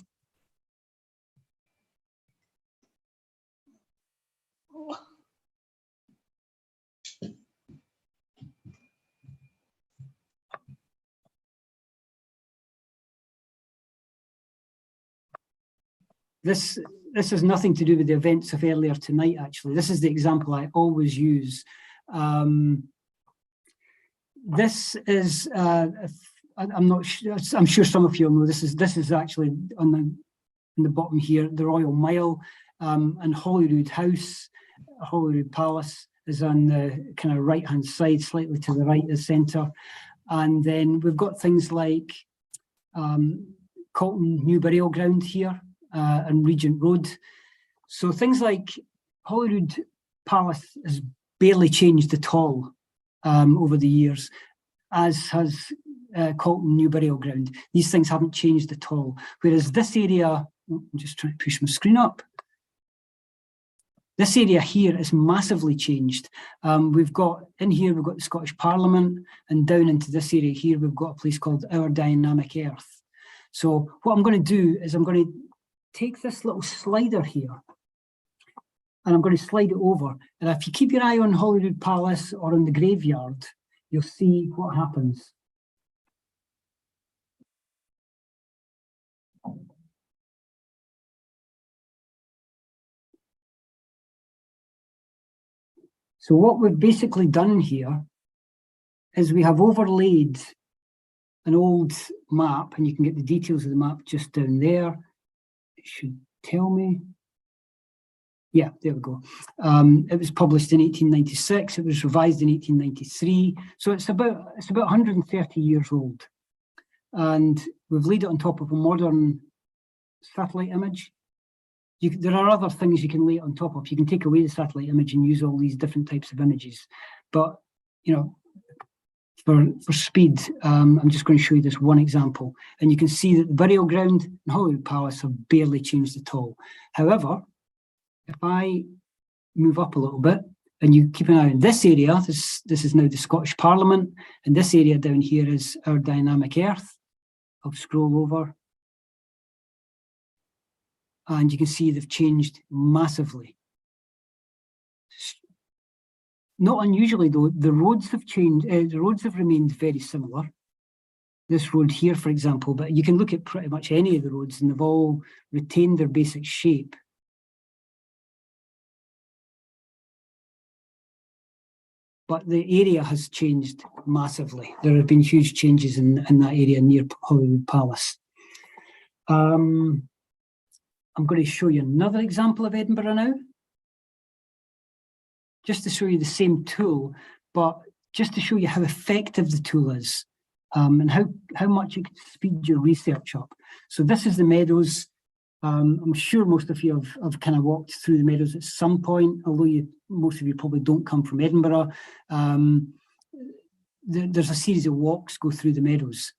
This has nothing to do with the events of earlier tonight, actually. This is the example I always use. This is, I'm not sure, I'm sure some of you know this is actually on the bottom here, the Royal Mile, and Holyrood House, Holyrood Palace is on the kind of right-hand side, slightly to the right of the centre. And then we've got things like Colton New Burial Ground here, and Regent Road. So things like Holyrood Palace has barely changed at all over the years, as has Colton New Burial Ground. These things haven't changed at all. Whereas this area, I'm just trying to push my screen up. This area here is massively changed. We've got the Scottish Parliament, and down into this area here, we've got a place called Our Dynamic Earth. So what I'm going to do is I'm going to take this little slider here and I'm going to slide it over. And if you keep your eye on Holyrood Palace or on the graveyard, you'll see what happens. So what we've basically done here is we have overlaid an old map, and you can get the details of the map just down there. It should tell me. Yeah, there we go. It was published in 1896. It was revised in 1893. So it's about 130 years old. And we've laid it on top of a modern satellite image. There are other things you can lay it on top of. You can take away the satellite image and use all these different types of images. But, you know, for speed, I'm just going to show you this one example. And you can see that the burial ground and Holyrood Palace have barely changed at all. However, if I move up a little bit and you keep an eye on this area, this is now the Scottish Parliament, and this area down here is Our Dynamic Earth. I'll scroll over. And you can see they've changed massively. Not unusually though, the roads have changed, the roads have remained very similar. This road here, for example, but you can look at pretty much any of the roads and they've all retained their basic shape. But the area has changed massively. There have been huge changes in that area near Holyrood Palace. I'm going to show you another example of Edinburgh now. Just to show you the same tool, but just to show you how effective the tool is, and how much it can speed your research up. So this is the Meadows. I'm sure most of you have kind of walked through the Meadows at some point, although most of you probably don't come from Edinburgh. there's a series of walks go through the meadows.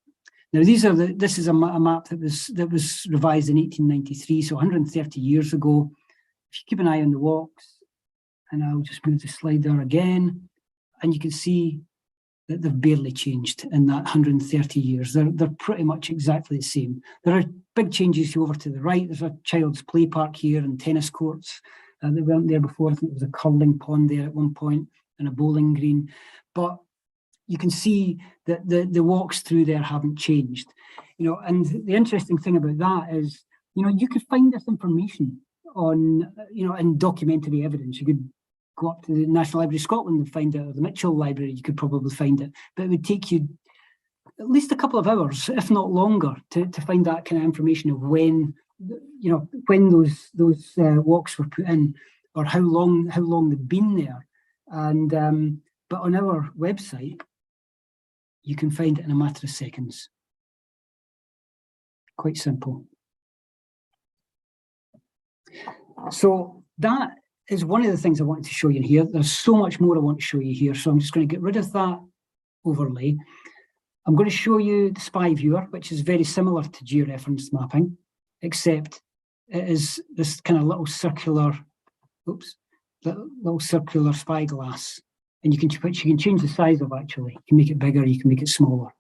Now this is a map that was revised in 1893, so 130 years ago. If you keep an eye on the walks, and I'll just move the slider again, and you can see that they've barely changed in that 130 years. They're pretty much exactly the same. There are big changes over to the right. There's a child's play park here and tennis courts that weren't there before. I think there was a curling pond there at one point and a bowling green. But you can see that the walks through there haven't changed. And the interesting thing about that is, you could find this information on, in documentary evidence. You could go up to the National Library of Scotland and find it, or the Mitchell Library, you could probably find it. But it would take you at least a couple of hours, if not longer, to find that kind of information of when those walks were put in, or how long they've been there. And but on our website, you can find it in a matter of seconds. Quite simple. So that is one of the things I wanted to show you here. There's so much more I want to show you here, so I'm just going to get rid of that overlay. I'm going to show you the spy viewer, which is very similar to georeferenced mapping, except it is this kind of little circular spyglass, and you can change the size of. Actually, you can make it bigger, you can make it smaller.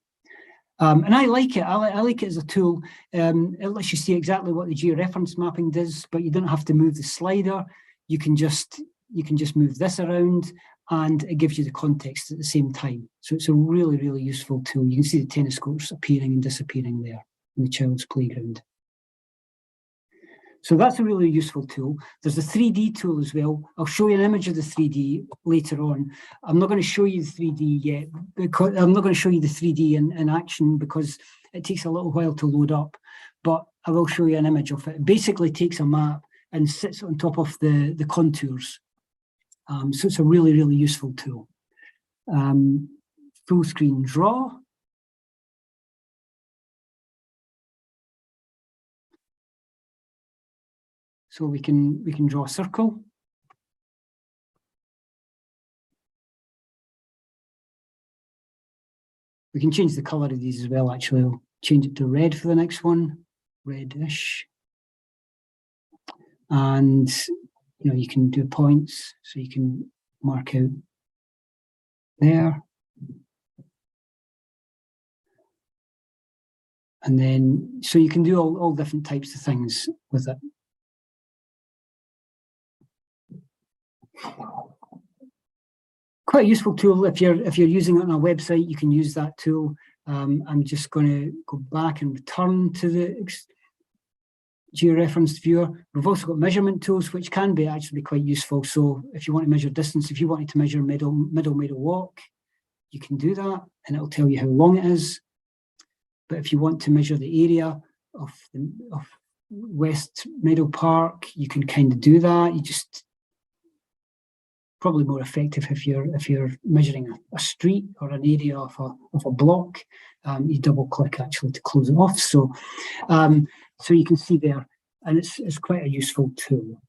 And I like it. I like it as a tool. It lets you see exactly what the georeference mapping does, but you don't have to move the slider. You can just move this around, and it gives you the context at the same time. So it's a really, really useful tool. You can see the tennis courts appearing and disappearing there in the child's playground. So that's a really useful tool. There's a 3D tool as well. I'll show you an image of the 3D later on. I'm not going to show you the 3D yet, because I'm not going to show you the 3D in action because it takes a little while to load up, but I will show you an image of it. It basically takes a map and sits on top of the contours. So it's a really, really useful tool. Full screen draw. So we can draw a circle. We can change the color of these as well, actually. I'll change it to red for the next one, reddish. And you can do points, so you can mark out there. And then, so you can do all different types of things with it. Quite a useful tool if you're using it on a website. You can use that tool. I'm just going to go back and return to the georeferenced viewer. We've also got measurement tools, which can be actually quite useful. So if you want to measure distance, if you wanted to measure middle walk, you can do that, and it'll tell you how long it is. But if you want to measure the area of West Meadow Park, you can kind of do that. You just probably more effective if you're measuring a street or an area of a block. You double click actually to close it off. So so you can see there, and it's quite a useful tool.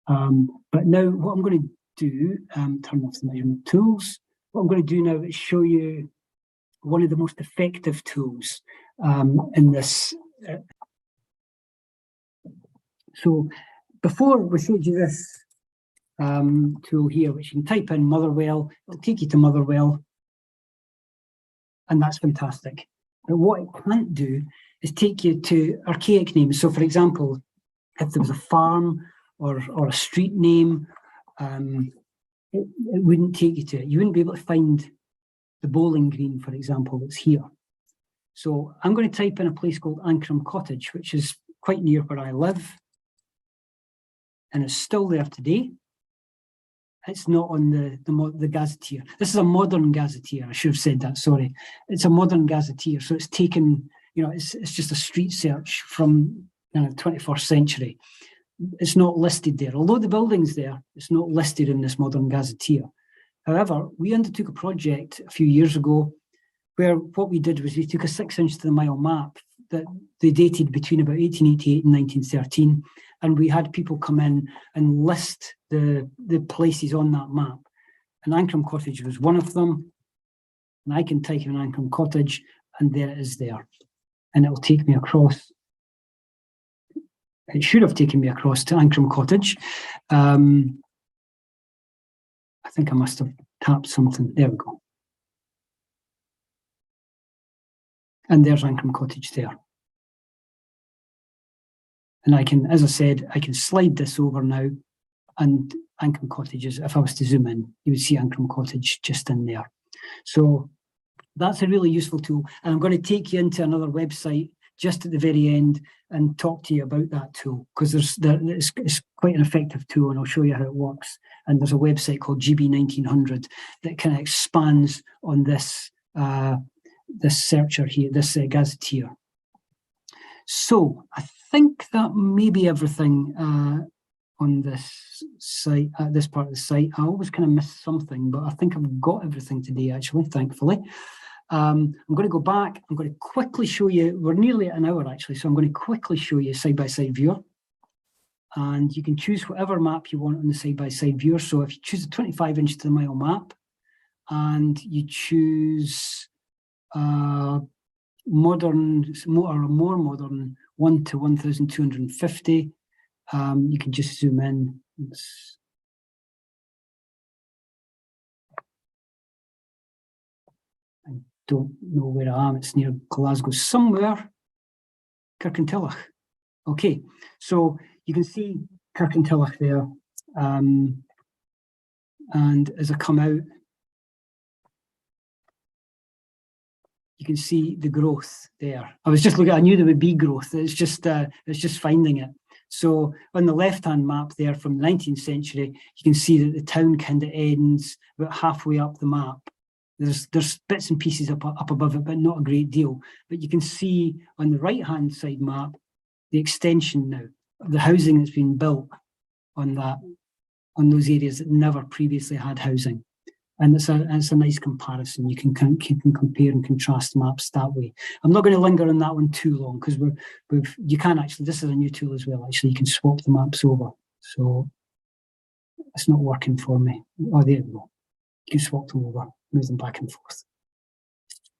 But now what I'm going to do, turn off the measurement tools. What I'm going to do now is show you one of the most effective tools in this. So before we showed you this tool here, which you can type in Motherwell, it'll take you to Motherwell, and that's fantastic. But what it can't do is take you to archaic names. So for example, if there was a farm or a street name, it wouldn't take you to it. You wouldn't be able to find the bowling green, for example, that's here. So I'm going to type in a place called Ancram Cottage, which is quite near where I live, and it's still there today. It's not on the gazetteer. This is a modern gazetteer. I should have said that, sorry. It's a modern gazetteer, so it's taken, it's just a street search from the 21st century. It's not listed there. Although the building's there, it's not listed in this modern gazetteer. However, we undertook a project a few years ago where what we did was we took a 6-inch to the mile map that they dated between about 1888 and 1913, and we had people come in and list the places on that map. And Ancram Cottage was one of them. and I can type in Ancrum Cottage, and there it is there. And it'll take me across. It should have taken me across to Ancrum Cottage. I think I must have tapped something. There we go. And there's Ancrum Cottage there. And I can, as I said, I can slide this over now, and Ancrum Cottages, if I was to zoom in, you would see Ancrum Cottage just in there. So that's a really useful tool. And I'm going to take you into another website just at the very end and talk to you about that tool, because it's quite an effective tool, and I'll show you how it works. And there's a website called GB1900 that kind of expands on this this searcher here, this gazetteer. So I think that may be everything on this site, this part of the site. I always kind of miss something, but I think I've got everything today, actually, thankfully. I'm going to go back. I'm going to quickly show you, we're nearly at an hour actually, so I'm going to quickly show you side-by-side viewer. And you can choose whatever map you want on the side-by-side viewer. So if you choose a 25-inch to the mile map, and you choose modern, or a more modern 1 to 1,250, you can just zoom in. I don't know where I am. It's near Glasgow somewhere. Kirkintilloch. Okay, so you can see Kirkintilloch there. And as I come out, you can see the growth there. I was just looking, I knew there would be growth. It's just finding it. So on the left-hand map there from the 19th century, you can see that the town kind of ends about halfway up the map. There's bits and pieces up above it, but not a great deal. But you can see on the right-hand side map, the extension now, the housing that's been built on those areas that never previously had housing. And it's a nice comparison. You can compare and contrast maps that way. I'm not going to linger on that one too long, because you can actually, this is a new tool as well, actually, you can swap the maps over. So it's not working for me. Oh, there we go. You can swap them over, move them back and forth.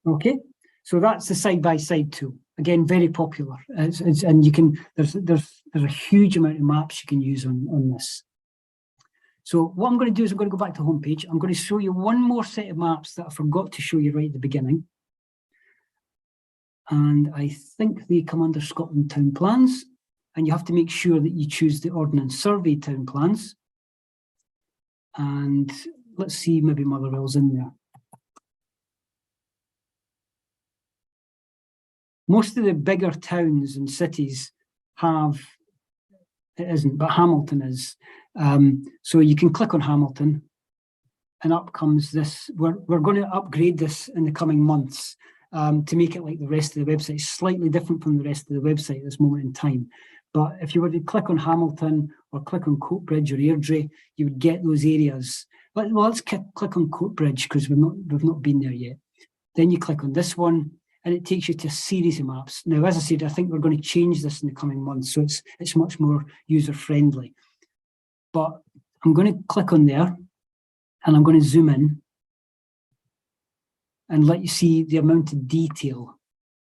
Okay, so that's the side-by-side tool. Again, very popular. And you can, there's a huge amount of maps you can use on this. So what I'm going to do is I'm going to go back to the homepage. I'm going to show you one more set of maps that I forgot to show you right at the beginning. And I think they come under Scotland Town Plans. And you have to make sure that you choose the Ordnance Survey Town Plans. And let's see, maybe Motherwell's in there. Most of the bigger towns and cities have, it isn't, but Hamilton is. So you can click on Hamilton, and up comes this. We're going to upgrade this in the coming months to make it like the rest of the website, slightly different from the rest of the website at this moment in time. But if you were to click on Hamilton or click on Coatbridge or Airdrie, you would get those areas. Well, let's click on Coatbridge, because we've not been there yet. Then you click on this one, and it takes you to a series of maps. Now, as I said, I think we're going to change this in the coming months, so it's much more user-friendly. But I'm going to click on there, and I'm going to zoom in and let you see the amount of detail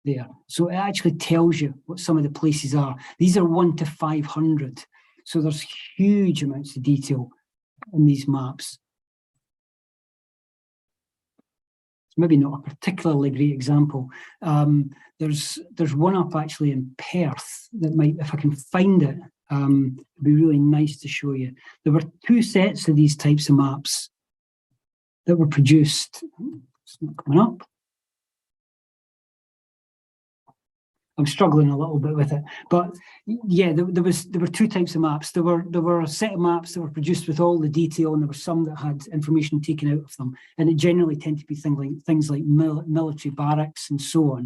there. So it actually tells you what some of the places are. These are 1 to 500. So there's huge amounts of detail in these maps. It's maybe not a particularly great example. There's one up actually in Perth that might, if I can find it, it'd be really nice to show you. There were 2 sets of these types of maps that were produced. It's not coming up. I'm struggling a little bit with it, but yeah, there were 2 types of maps. There were a set of maps that were produced with all the detail, and there were some that had information taken out of them, and it generally tend to be things like military barracks and so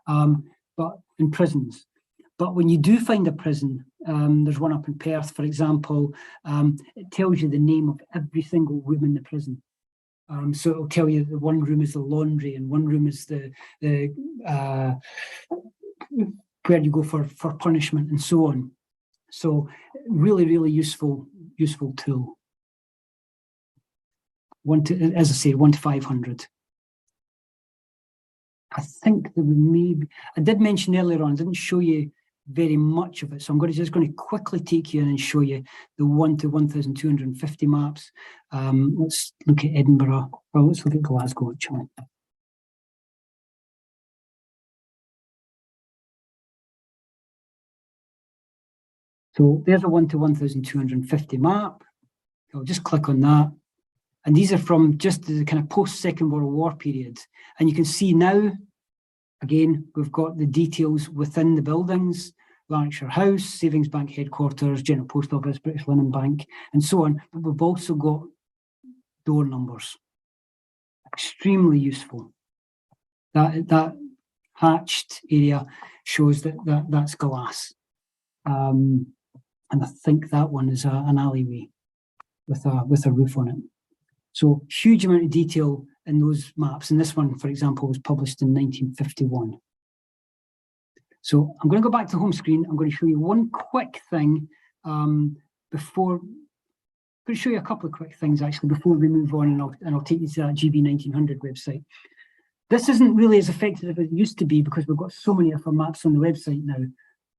on, but in prisons. But when you do find a prison, there's one up in Perth, for example, it tells you the name of every single room in the prison. So it'll tell you that one room is the laundry, and one room is the where you go for punishment and so on. So really, really useful tool. As I say, 1 to 500. I think that we maybe, I did mention earlier on, I didn't show you very much of it. So I'm just going to quickly take you in and show you the 1 to 1,250 maps. Let's look at Edinburgh. Well, let's look at Glasgow actually. So there's a 1 to 1,250 map. I'll just click on that. And these are from just the kind of post-Second World War period. And you can see now, again, we've got the details within the buildings, Lanarkshire House, Savings Bank Headquarters, General Post Office, British Linen Bank, and so on. But we've also got door numbers. Extremely useful. That hatched area shows that's glass. And I think that one is an alleyway with a roof on it. So huge amount of detail in those maps. And this one, for example, was published in 1951. So I'm going to go back to home screen. I'm going to show you one quick thing before. I'm going to show you a couple of quick things actually before we move on, and I'll take you to that GB 1900 website. This isn't really as effective as it used to be because we've got so many of our maps on the website now.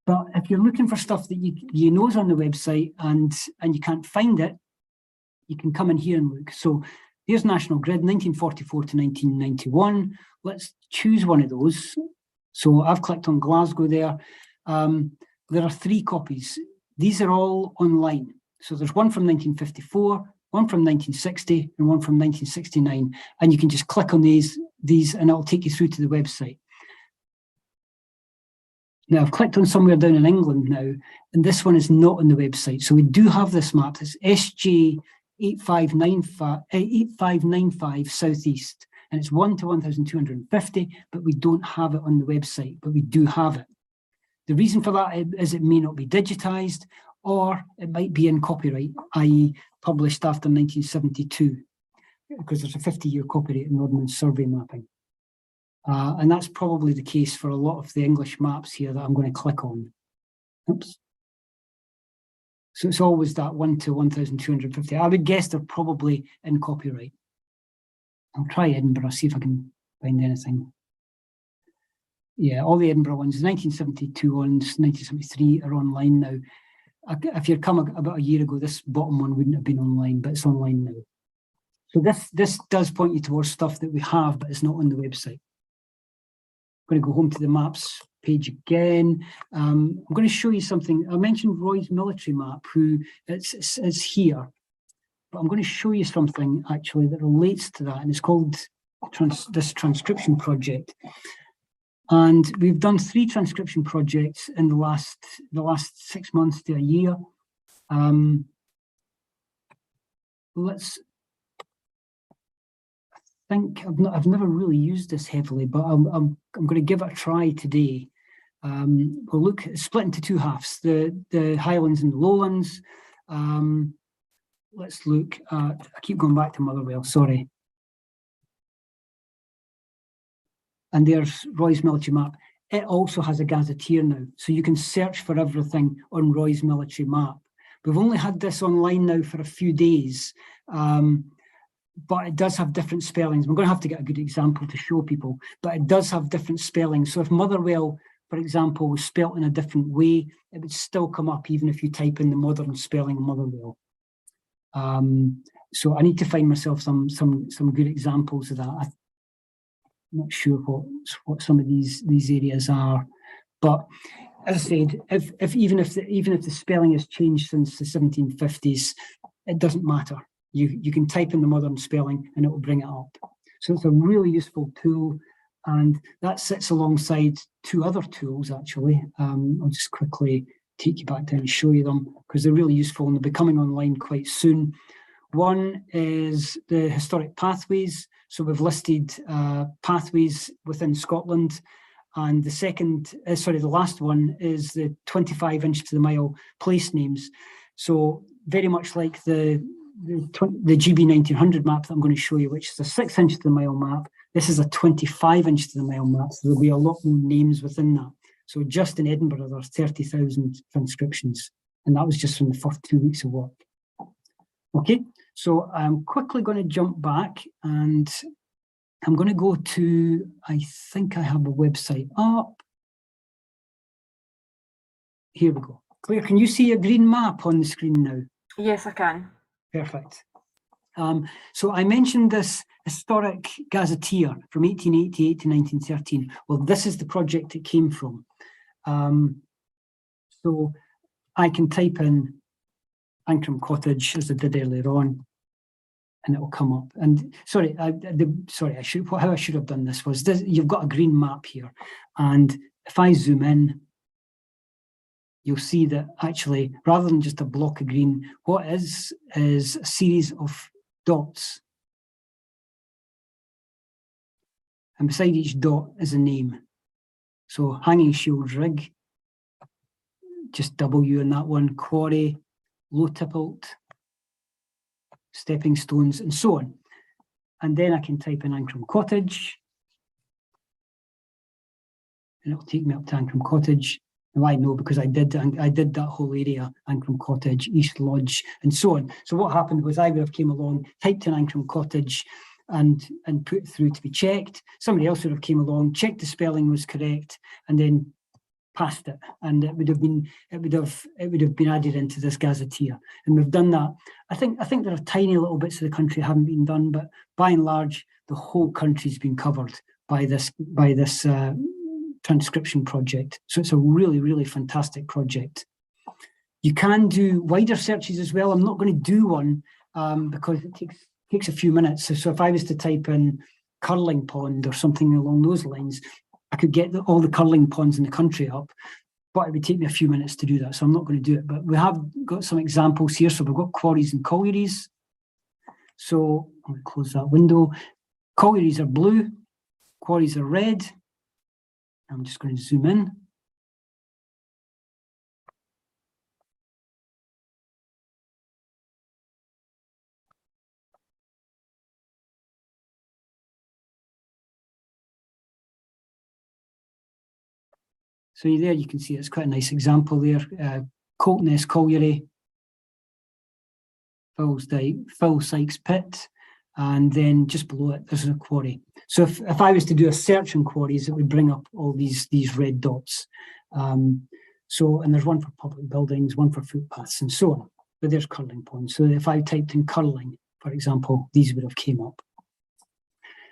But if you're looking for stuff that you know is on the website and you can't find it, you can come in here and look. So here's National Grid, 1944 to 1991. Let's choose one of those. So I've clicked on Glasgow there. There are 3 copies. These are all online. So there's one from 1954, one from 1960, and one from 1969. And you can just click on these and it'll take you through to the website. Now I've clicked on somewhere down in England now, and this one is not on the website. So we do have this map. It's SJ 8595 Southeast, and it's 1 to 1,250, but we don't have it on the website, but we do have it. The reason for that is it may not be digitized, or it might be in copyright, i.e. published after 1972, because there's a 50-year copyright in Ordnance Survey mapping. And that's probably the case for a lot of the English maps here that I'm going to click on. Oops. So it's always that 1 to 1,250. I would guess they're probably in copyright. I'll try Edinburgh, see if I can find anything. Yeah, all the Edinburgh ones, 1972 ones, 1973 are online now. If you'd come about a year ago, this bottom one wouldn't have been online, but it's online now. So this does point you towards stuff that we have, but it's not on the website. I'm going to go home to the maps page again. I'm going to show you something. I mentioned Roy's military map, who it's here, but I'm going to show you something actually that relates to that, and it's called this transcription project. And we've done 3 transcription projects in the last 6 months to a year. I've never really used this heavily, but I'm going to give it a try today. We'll look, it's split into 2 halves, the Highlands and the Lowlands. Let's look at, I keep going back to Motherwell, sorry. And there's Roy's military map. It also has a gazetteer now, so you can search for everything on Roy's military map. We've only had this online now for a few days, but it does have different spellings. We're going to have to get a good example to show people, but it does have different spellings. So if Motherwell, for example, was spelt in a different way, it would still come up even if you type in the modern spelling of Motherwell. So I need to find myself some good examples of that. I'm not sure what some of these areas are, but as I said, even if the spelling has changed since the 1750s, it doesn't matter. You can type in the modern spelling and it will bring it up. So it's a really useful tool, and that sits alongside 2 other tools actually. I'll just quickly take you back down and show you them because they're really useful and they'll be coming online quite soon. One is the historic pathways. So we've listed pathways within Scotland, and the last one is the 25 inch to the mile place names. So very much like the GB 1900 map that I'm going to show you, which is a 6 inch to the mile map. This is a 25 inch to the mile map, so there'll be a lot more names within that. So just in Edinburgh, there's 30,000 transcriptions, and that was just from the first 2 weeks of work. Okay, so I'm quickly going to jump back and I'm going to go to, I think I have a website up. Here we go. Claire, can you see a green map on the screen now? Yes, I can. Perfect. So I mentioned this historic gazetteer from 1888 to 1913. Well, this is the project it came from. So I can type in Ancram Cottage, as I did earlier on, and it will come up. And sorry, how I should have done this was this. You've got a green map here, and if I zoom in, you'll see that actually, rather than just a block of green, what is a series of dots. And beside each dot is a name. So Hanging Shields Rig, just W in that one, Quarry, Low Tippled, Stepping Stones, and so on. And then I can type in Ancram Cottage, and it'll take me up to Ancram Cottage. Now I know because I did that whole area, Ancram Cottage, East Lodge, and so on. So what happened was I would have came along, typed in Ancram Cottage, and put it through to be checked. Somebody else would have came along, checked the spelling was correct, and then passed it, and it would have been added into this gazetteer. And we've done that. I think there are tiny little bits of the country that haven't been done, but by and large, the whole country's been covered by this transcription project. So it's a really, really fantastic project. You can do wider searches as well. I'm not going to do one because it takes a few minutes. So if I was to type in curling pond or something along those lines, I could get all the curling ponds in the country up, but it would take me a few minutes to do that. So I'm not going to do it. But we have got some examples here. So we've got quarries and collieries. So I'm going to close that window. Collieries are blue, quarries are red. I'm just going to zoom in. So there you can see it's quite a nice example there. Coltness Colliery, Phil Sykes Pit, and then just below it there's a quarry. So if I was to do a search on quarries, it would bring up all these red dots. And there's one for public buildings, one for footpaths, and so on. But there's curling ponds. So if I typed in curling, for example, these would have came up.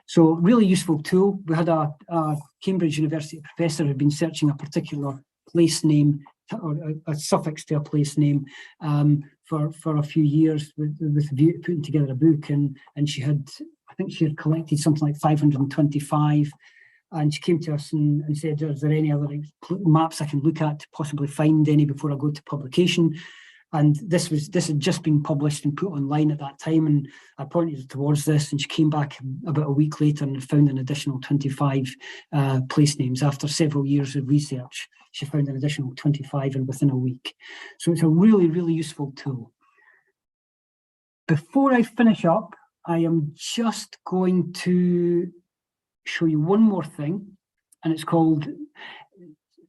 So really useful tool. We had a Cambridge University professor who had been searching a particular place name or a suffix to a place name for a few years with a view to putting together a book. And she I think she had collected something like 525. And she came to us and said, is there any other maps I can look at to possibly find any before I go to publication? And this had just been published and put online at that time, and I pointed her towards this, and she came back about a week later and found an additional 25 place names. After several years of research, she found an additional 25 and within a week. So it's a really, really useful tool. Before I finish up, I am just going to show you one more thing, and it's called,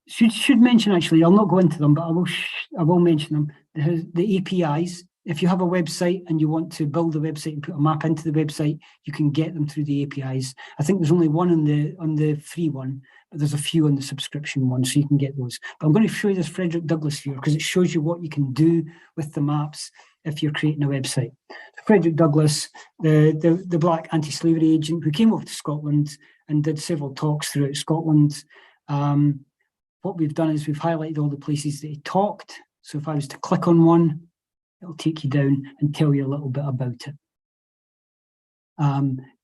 should mention actually, I'll not go into them, but I will mention them. The APIs. If you have a website and you want to build a website and put a map into the website, you can get them through the APIs. I think there's only one on the free one, but there's a few on the subscription one, so you can get those. But I'm going to show you this Frederick Douglass viewer because it shows you what you can do with the maps if you're creating a website. Frederick Douglass, the black anti-slavery agent who came over to Scotland and did several talks throughout Scotland. What we've done is we've highlighted all the places that he talked. So if I was to click on one, it'll take you down and tell you a little bit about it.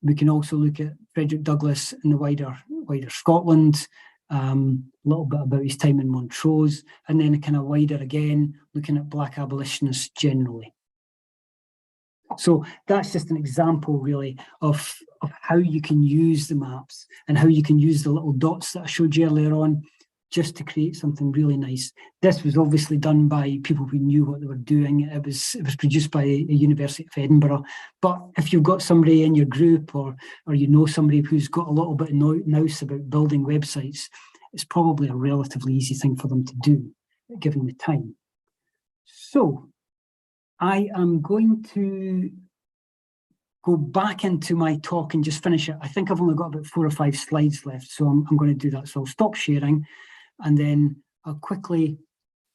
We can also look at Frederick Douglass in the wider Scotland, a little bit about his time in Montrose, and then kind of wider again, looking at black abolitionists generally. So that's just an example really of how you can use the maps and how you can use the little dots that I showed you earlier on just to create something really nice. This was obviously done by people who knew what they were doing. It was produced by a University of Edinburgh. But if you've got somebody in your group or you know somebody who's got a little bit of nous about building websites, it's probably a relatively easy thing for them to do, given the time. So I am going to go back into my talk and just finish it. I think I've only got about 4 or 5 slides left, so I'm going to do that. So I'll stop sharing, and then I'll quickly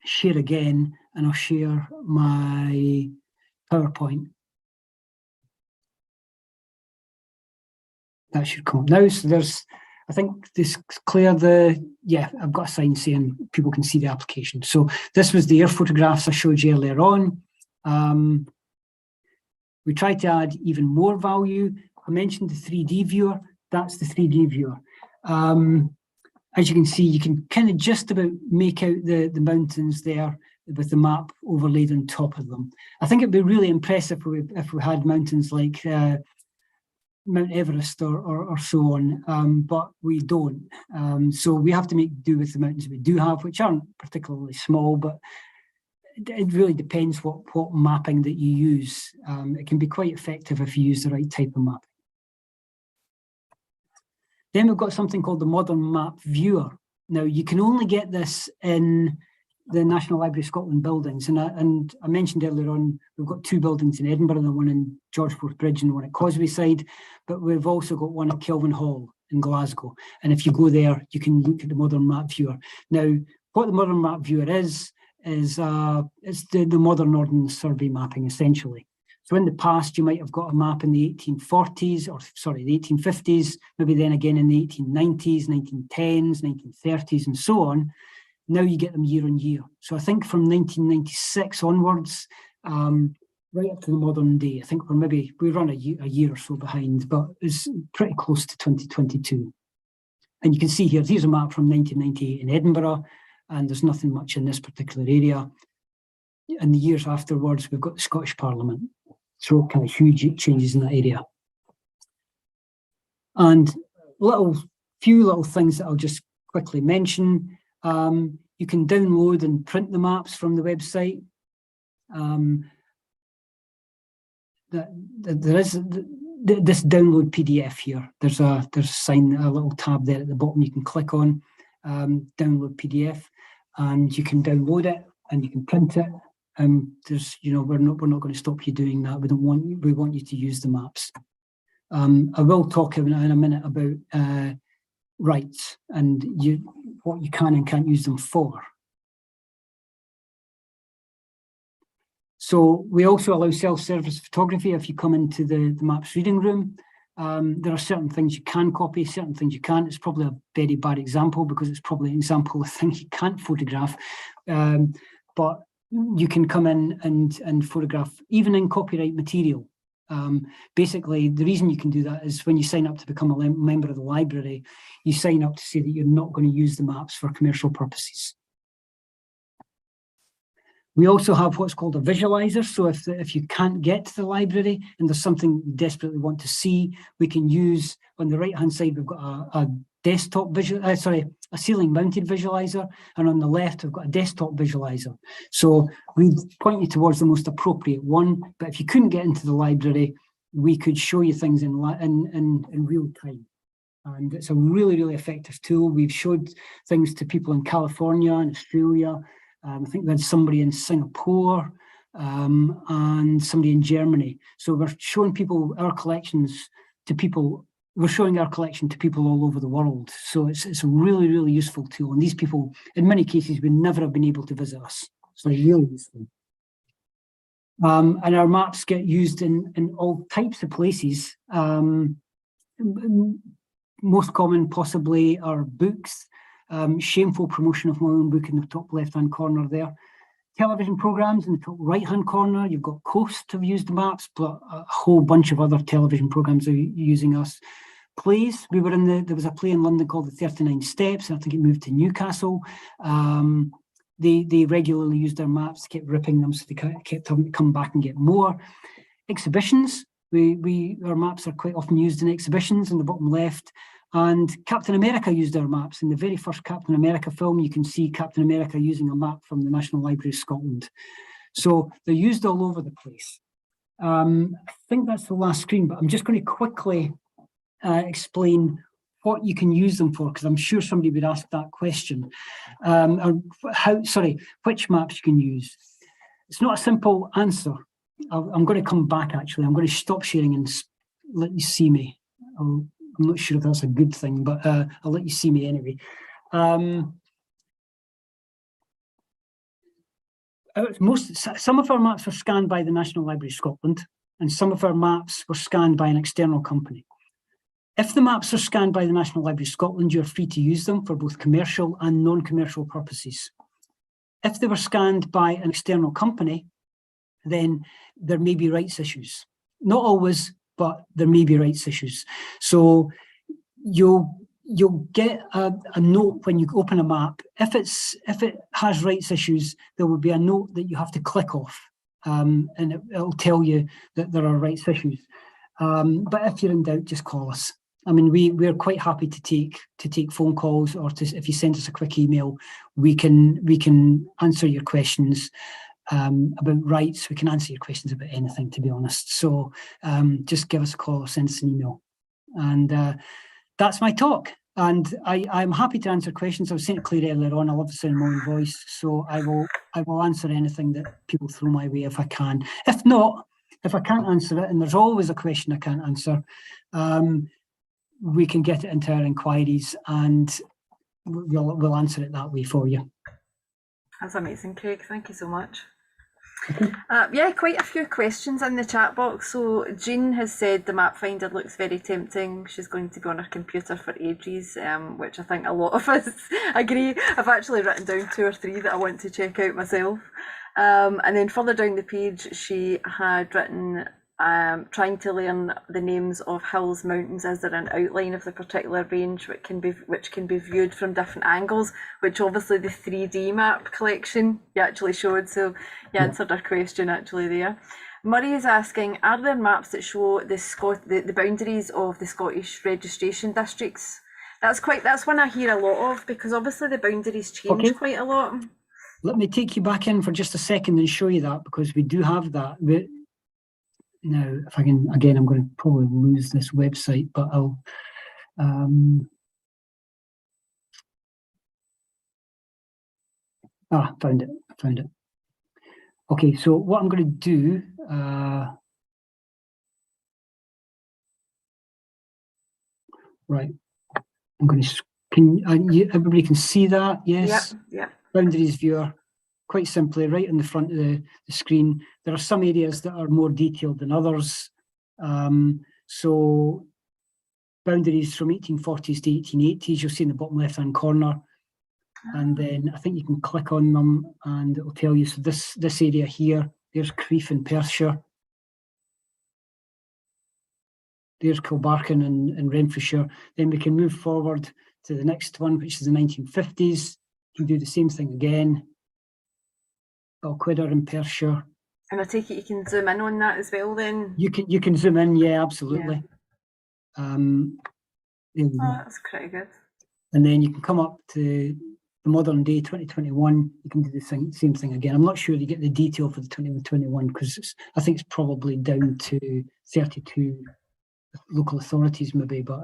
share again, and I'll share my PowerPoint. That should come up now. So I think this clear I've got a sign saying people can see the application. So this was the air photographs I showed you earlier on. We tried to add even more value. I mentioned the 3D viewer. That's the 3D viewer. As you can see, you can kind of just about make out the mountains there with the map overlaid on top of them. I think it'd be really impressive if we had mountains like Mount Everest or so on, but we don't. So we have to make do with the mountains we do have, which aren't particularly small, but it really depends what mapping that you use. It can be quite effective if you use the right type of mapping. Then we've got something called the Modern Map Viewer. Now, you can only get this in the National Library of Scotland buildings. And I mentioned earlier on, we've got 2 buildings in Edinburgh, the one in George Forth Bridge and one at Causewayside, but we've also got one at Kelvin Hall in Glasgow. And if you go there, you can look at the Modern Map Viewer. Now, what the Modern Map Viewer is it's the modern Ordnance Survey mapping, essentially. So in the past, you might have got a map in the 1840s, or sorry, the 1850s, maybe then again in the 1890s, 1910s, 1930s, and so on. Now you get them year on year. So I think from 1996 onwards, right up to the modern day, I think we run a year or so behind, but it's pretty close to 2022. And you can see here, here's a map from 1998 in Edinburgh, and there's nothing much in this particular area. In the years afterwards, we've got the Scottish Parliament. So kind of huge changes in that area. And few little things that I'll just quickly mention. You can download and print the maps from the website. There is this download PDF here. There's a little tab there at the bottom you can click on, download PDF, and you can download it and you can print it. We're not going to stop you doing that. We want you to use the maps. I will talk in a minute about rights and what you can and can't use them for. So we also allow self-service photography if you come into the maps reading room. There are certain things you can copy, certain things you can't. It's probably a very bad example because it's probably an example of things you can't photograph. But you can come in and photograph even in copyright material. Basically, the reason you can do that is when you sign up to become a member of the library, you sign up to say that you're not going to use the maps for commercial purposes. We also have what's called a visualizer. So if you can't get to the library and there's something you desperately want to see, we can use, on the right-hand side, we've got a desktop a ceiling mounted visualizer, and on the left we've got a desktop visualizer. So we point you towards the most appropriate one, but if you couldn't get into the library, we could show you things in real time. And it's a really, really effective tool. We've showed things to people in California and Australia. I think we had somebody in Singapore and somebody in Germany. So we're showing people our collections to people. We're showing our collection to people all over the world. So it's a really, really useful tool. And these people, in many cases, would never have been able to visit us. So it's really useful. And our maps get used in all types of places. Most common possibly are books. Shameful promotion of my own book in the top left-hand corner there. Television programs in the top right-hand corner. You've got Coast have used the maps, but a whole bunch of other television programs are using us. Plays, there was a play in London called The 39 Steps, and I think it moved to Newcastle. They regularly used their maps, kept ripping them, so they kept having to come back and get more. Exhibitions, our maps are quite often used in exhibitions in the bottom left. And Captain America used our maps. In the very first Captain America film, you can see Captain America using a map from the National Library of Scotland. So they're used all over the place. I think that's the last screen, but I'm just going to quickly explain what you can use them for, because I'm sure somebody would ask that question. Which maps you can use. It's not a simple answer. I'm going to come back, actually. I'm going to stop sharing and let you see me. I'm not sure if that's a good thing, but I'll let you see me anyway. Some of our maps were scanned by the National Library of Scotland, and some of our maps were scanned by an external company. If the maps are scanned by the National Library of Scotland, you're free to use them for both commercial and non-commercial purposes. If they were scanned by an external company, then there may be rights issues. Not always, but there may be rights issues. So you'll get a note when you open a map. If it has rights issues, there will be a note that you have to click off, and it'll tell you that there are rights issues. But if you're in doubt, just call us. I mean, we're quite happy to take phone calls, or if you send us a quick email, we can answer your questions about rights. We can answer your questions about anything, to be honest. So just give us a call or send us an email. And that's my talk. And I'm happy to answer questions. I was saying to Claire earlier on, I love the sound of my own voice, so I will answer anything that people throw my way if I can. If not, if I can't answer it, and there's always a question I can't answer, we can get it into our inquiries and we'll answer it that way for you. That's amazing, Craig. Thank you so much. Okay. Yeah, quite a few questions in the chat box. So Jean has said the map finder looks very tempting. She's going to be on her computer for ages, which I think a lot of us agree. I've actually written down 2 or 3 that I want to check out myself. And then further down the page, she had written, trying to learn the names of hills, mountains. Is there an outline of the particular range which can be viewed from different angles? Which obviously the 3D map collection you actually showed. So you answered our question actually there. Murray is asking, are there maps that show the boundaries of the Scottish registration districts? That's one I hear a lot of, because obviously the boundaries change quite a lot. Let me take you back in for just a second and show you that, because we do have that. Now, if I can, again, I'm going to probably lose this website, but I'll. Found it. Okay, so what I'm going to do. Right, I'm going to. Everybody can see that? Yes. Yep. Boundaries viewer. Quite simply, right in the front of the screen. There are some areas that are more detailed than others. So boundaries from 1840s to 1880s, you'll see in the bottom left-hand corner. And then I think you can click on them and it will tell you. So this area here, there's Crieff in Perthshire. There's Kilbarchan in Renfrewshire. Then we can move forward to the next one, which is the 1950s. You can do the same thing again. Balquidder in Perthshire. And I take it you can zoom in on that as well then? You can zoom in, yeah, absolutely. Yeah. That's pretty good. And then you can come up to the modern day 2021. You can do the same thing again. I'm not sure you get the detail for the 2021 because I think it's probably down to 32 local authorities maybe, but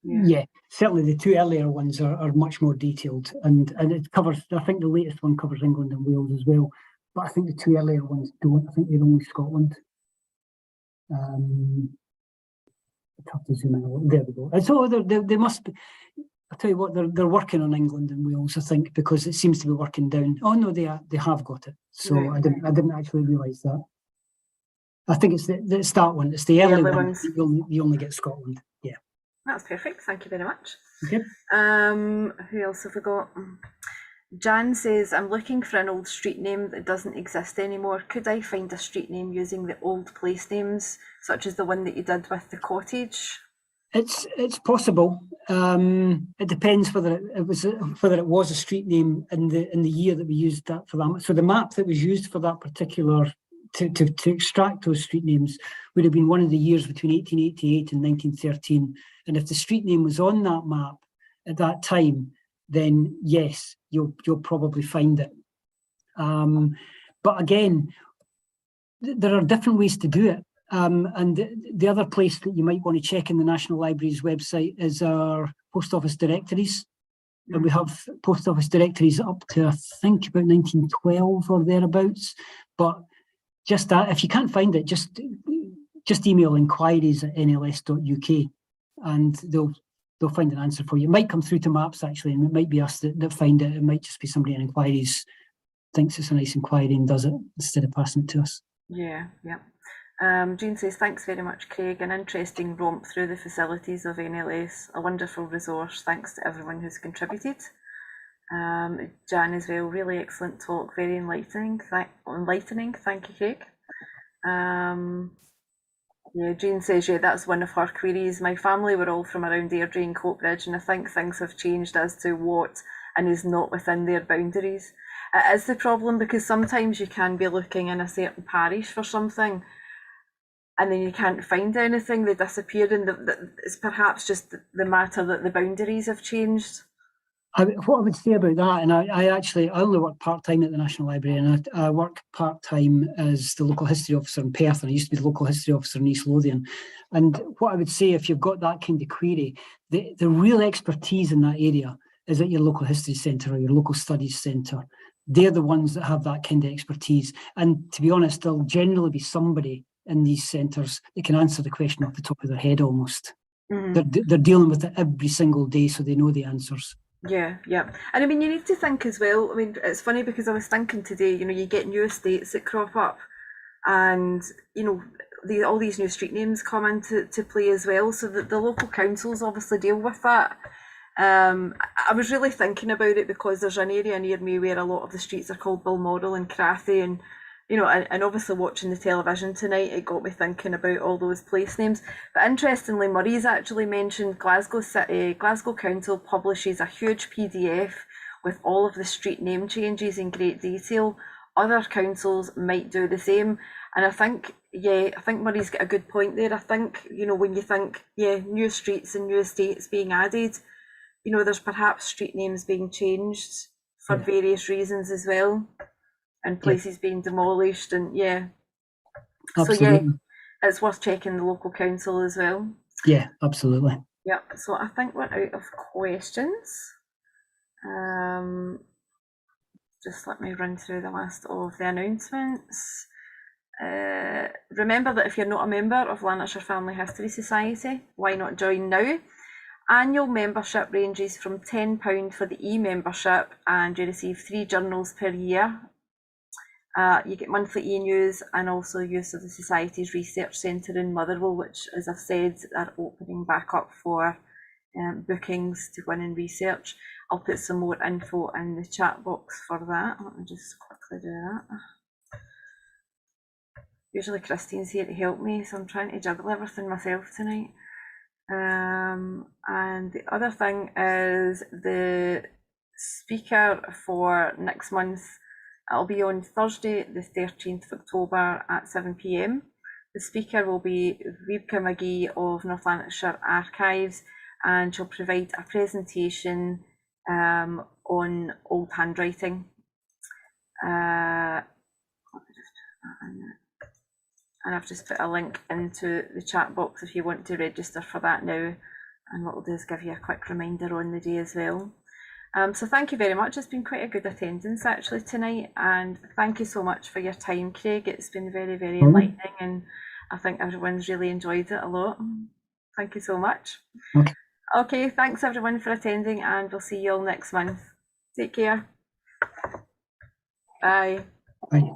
yeah, certainly the 2 earlier ones are much more detailed, and it covers, I think the latest one covers England and Wales as well, but I think the 2 earlier ones don't. I think they're only Scotland. I'd have to zoom in a little. There we go. And so they must be, I'll tell you what, they're working on England and Wales, I think, because it seems to be working down. Oh no, they have got it. So right. I didn't actually realise that. I think it's that one. It's the early ones. You only get Scotland. Yeah. That's perfect. Thank you very much. Okay. Who else have we got? Jan says, I'm looking for an old street name that doesn't exist anymore. Could I find a street name using the old place names, such as the one that you did with the cottage? It's possible. It depends whether it was a street name in the year that we used that for that. So the map that was used for that particular to extract those street names would have been one of the years between 1888 and 1913. And if the street name was on that map at that time, then yes, you'll probably find it. But again, there are different ways to do it. And the other place that you might want to check in the National Library's website is our post office directories. And we have post office directories up to, I think, about 1912 or thereabouts. But just that, if you can't find it, just just email inquiries@nls.uk and they'll find an answer for you. It might come through to Maps actually, and it might be us that find it. It might just be somebody in inquiries thinks it's a nice inquiry and does it instead of passing it to us. Yeah. Jean says, thanks very much, Craig. An interesting romp through the facilities of NLS. A wonderful resource. Thanks to everyone who's contributed. Jan as well, really excellent talk, very enlightening. Thank you, Craig. Yeah, Jean says, yeah, that's one of her queries. My family were all from around Airdrie and Coatbridge, and I think things have changed as to what and is not within their boundaries. It is the problem, because sometimes you can be looking in a certain parish for something and then you can't find anything, they disappear, and it's perhaps just the matter that the boundaries have changed. What I would say about that, and I only work part-time at the National Library, and I work part-time as the local history officer in Perth, and I used to be the local history officer in East Lothian. And what I would say, if you've got that kind of query, the real expertise in that area is at your local history centre or your local studies centre. They're the ones that have that kind of expertise. And to be honest, there'll generally be somebody in these centres that can answer the question off the top of their head almost. They're dealing with it every single day, so they know the answers. Yeah. And I mean, you need to think as well. I mean, it's funny because I was thinking today, you get new estates that crop up, and all these new street names come into play as well, so that the local councils obviously deal with that. I was really thinking about it because there's an area near me where a lot of the streets are called Balmoral and Crathy, and and obviously watching the television tonight, it got me thinking about all those place names. But interestingly, Murray's actually mentioned Glasgow Council publishes a huge PDF with all of the street name changes in great detail. Other councils might do the same. And I think Murray's got a good point there. I think, when you think, new streets and new estates being added, there's perhaps street names being changed for various reasons as well, and places being demolished, and Absolutely. So it's worth checking the local council as well. Yeah, absolutely. Yeah, so I think we're out of questions. Just let me run through the last of the announcements. Remember that if you're not a member of Lanarkshire Family History Society, why not join now? Annual membership ranges from £10 for the e-membership, and you receive 3 journals per year. You get monthly e-news and also use of the Society's Research Centre in Motherwell, which, as I've said, are opening back up for bookings to go in and research. I'll put some more info in the chat box for that. Let me just quickly do that. Usually Christine's here to help me, so I'm trying to juggle everything myself tonight. And the other thing is the speaker for next month. It'll be on Thursday, the 13th of October at 7 p.m. The speaker will be Wiebke McGee of North Lanarkshire Archives, and she'll provide a presentation on old handwriting. And I've just put a link into the chat box if you want to register for that now. And what we'll do is give you a quick reminder on the day as well. So thank you very much. It's been quite a good attendance actually tonight, and thank you so much for your time, Craig. It's been very, very enlightening, and I think everyone's really enjoyed it a lot. Thank you so much. Okay, thanks everyone for attending, and we'll see you all next month. Take care. Bye. Bye.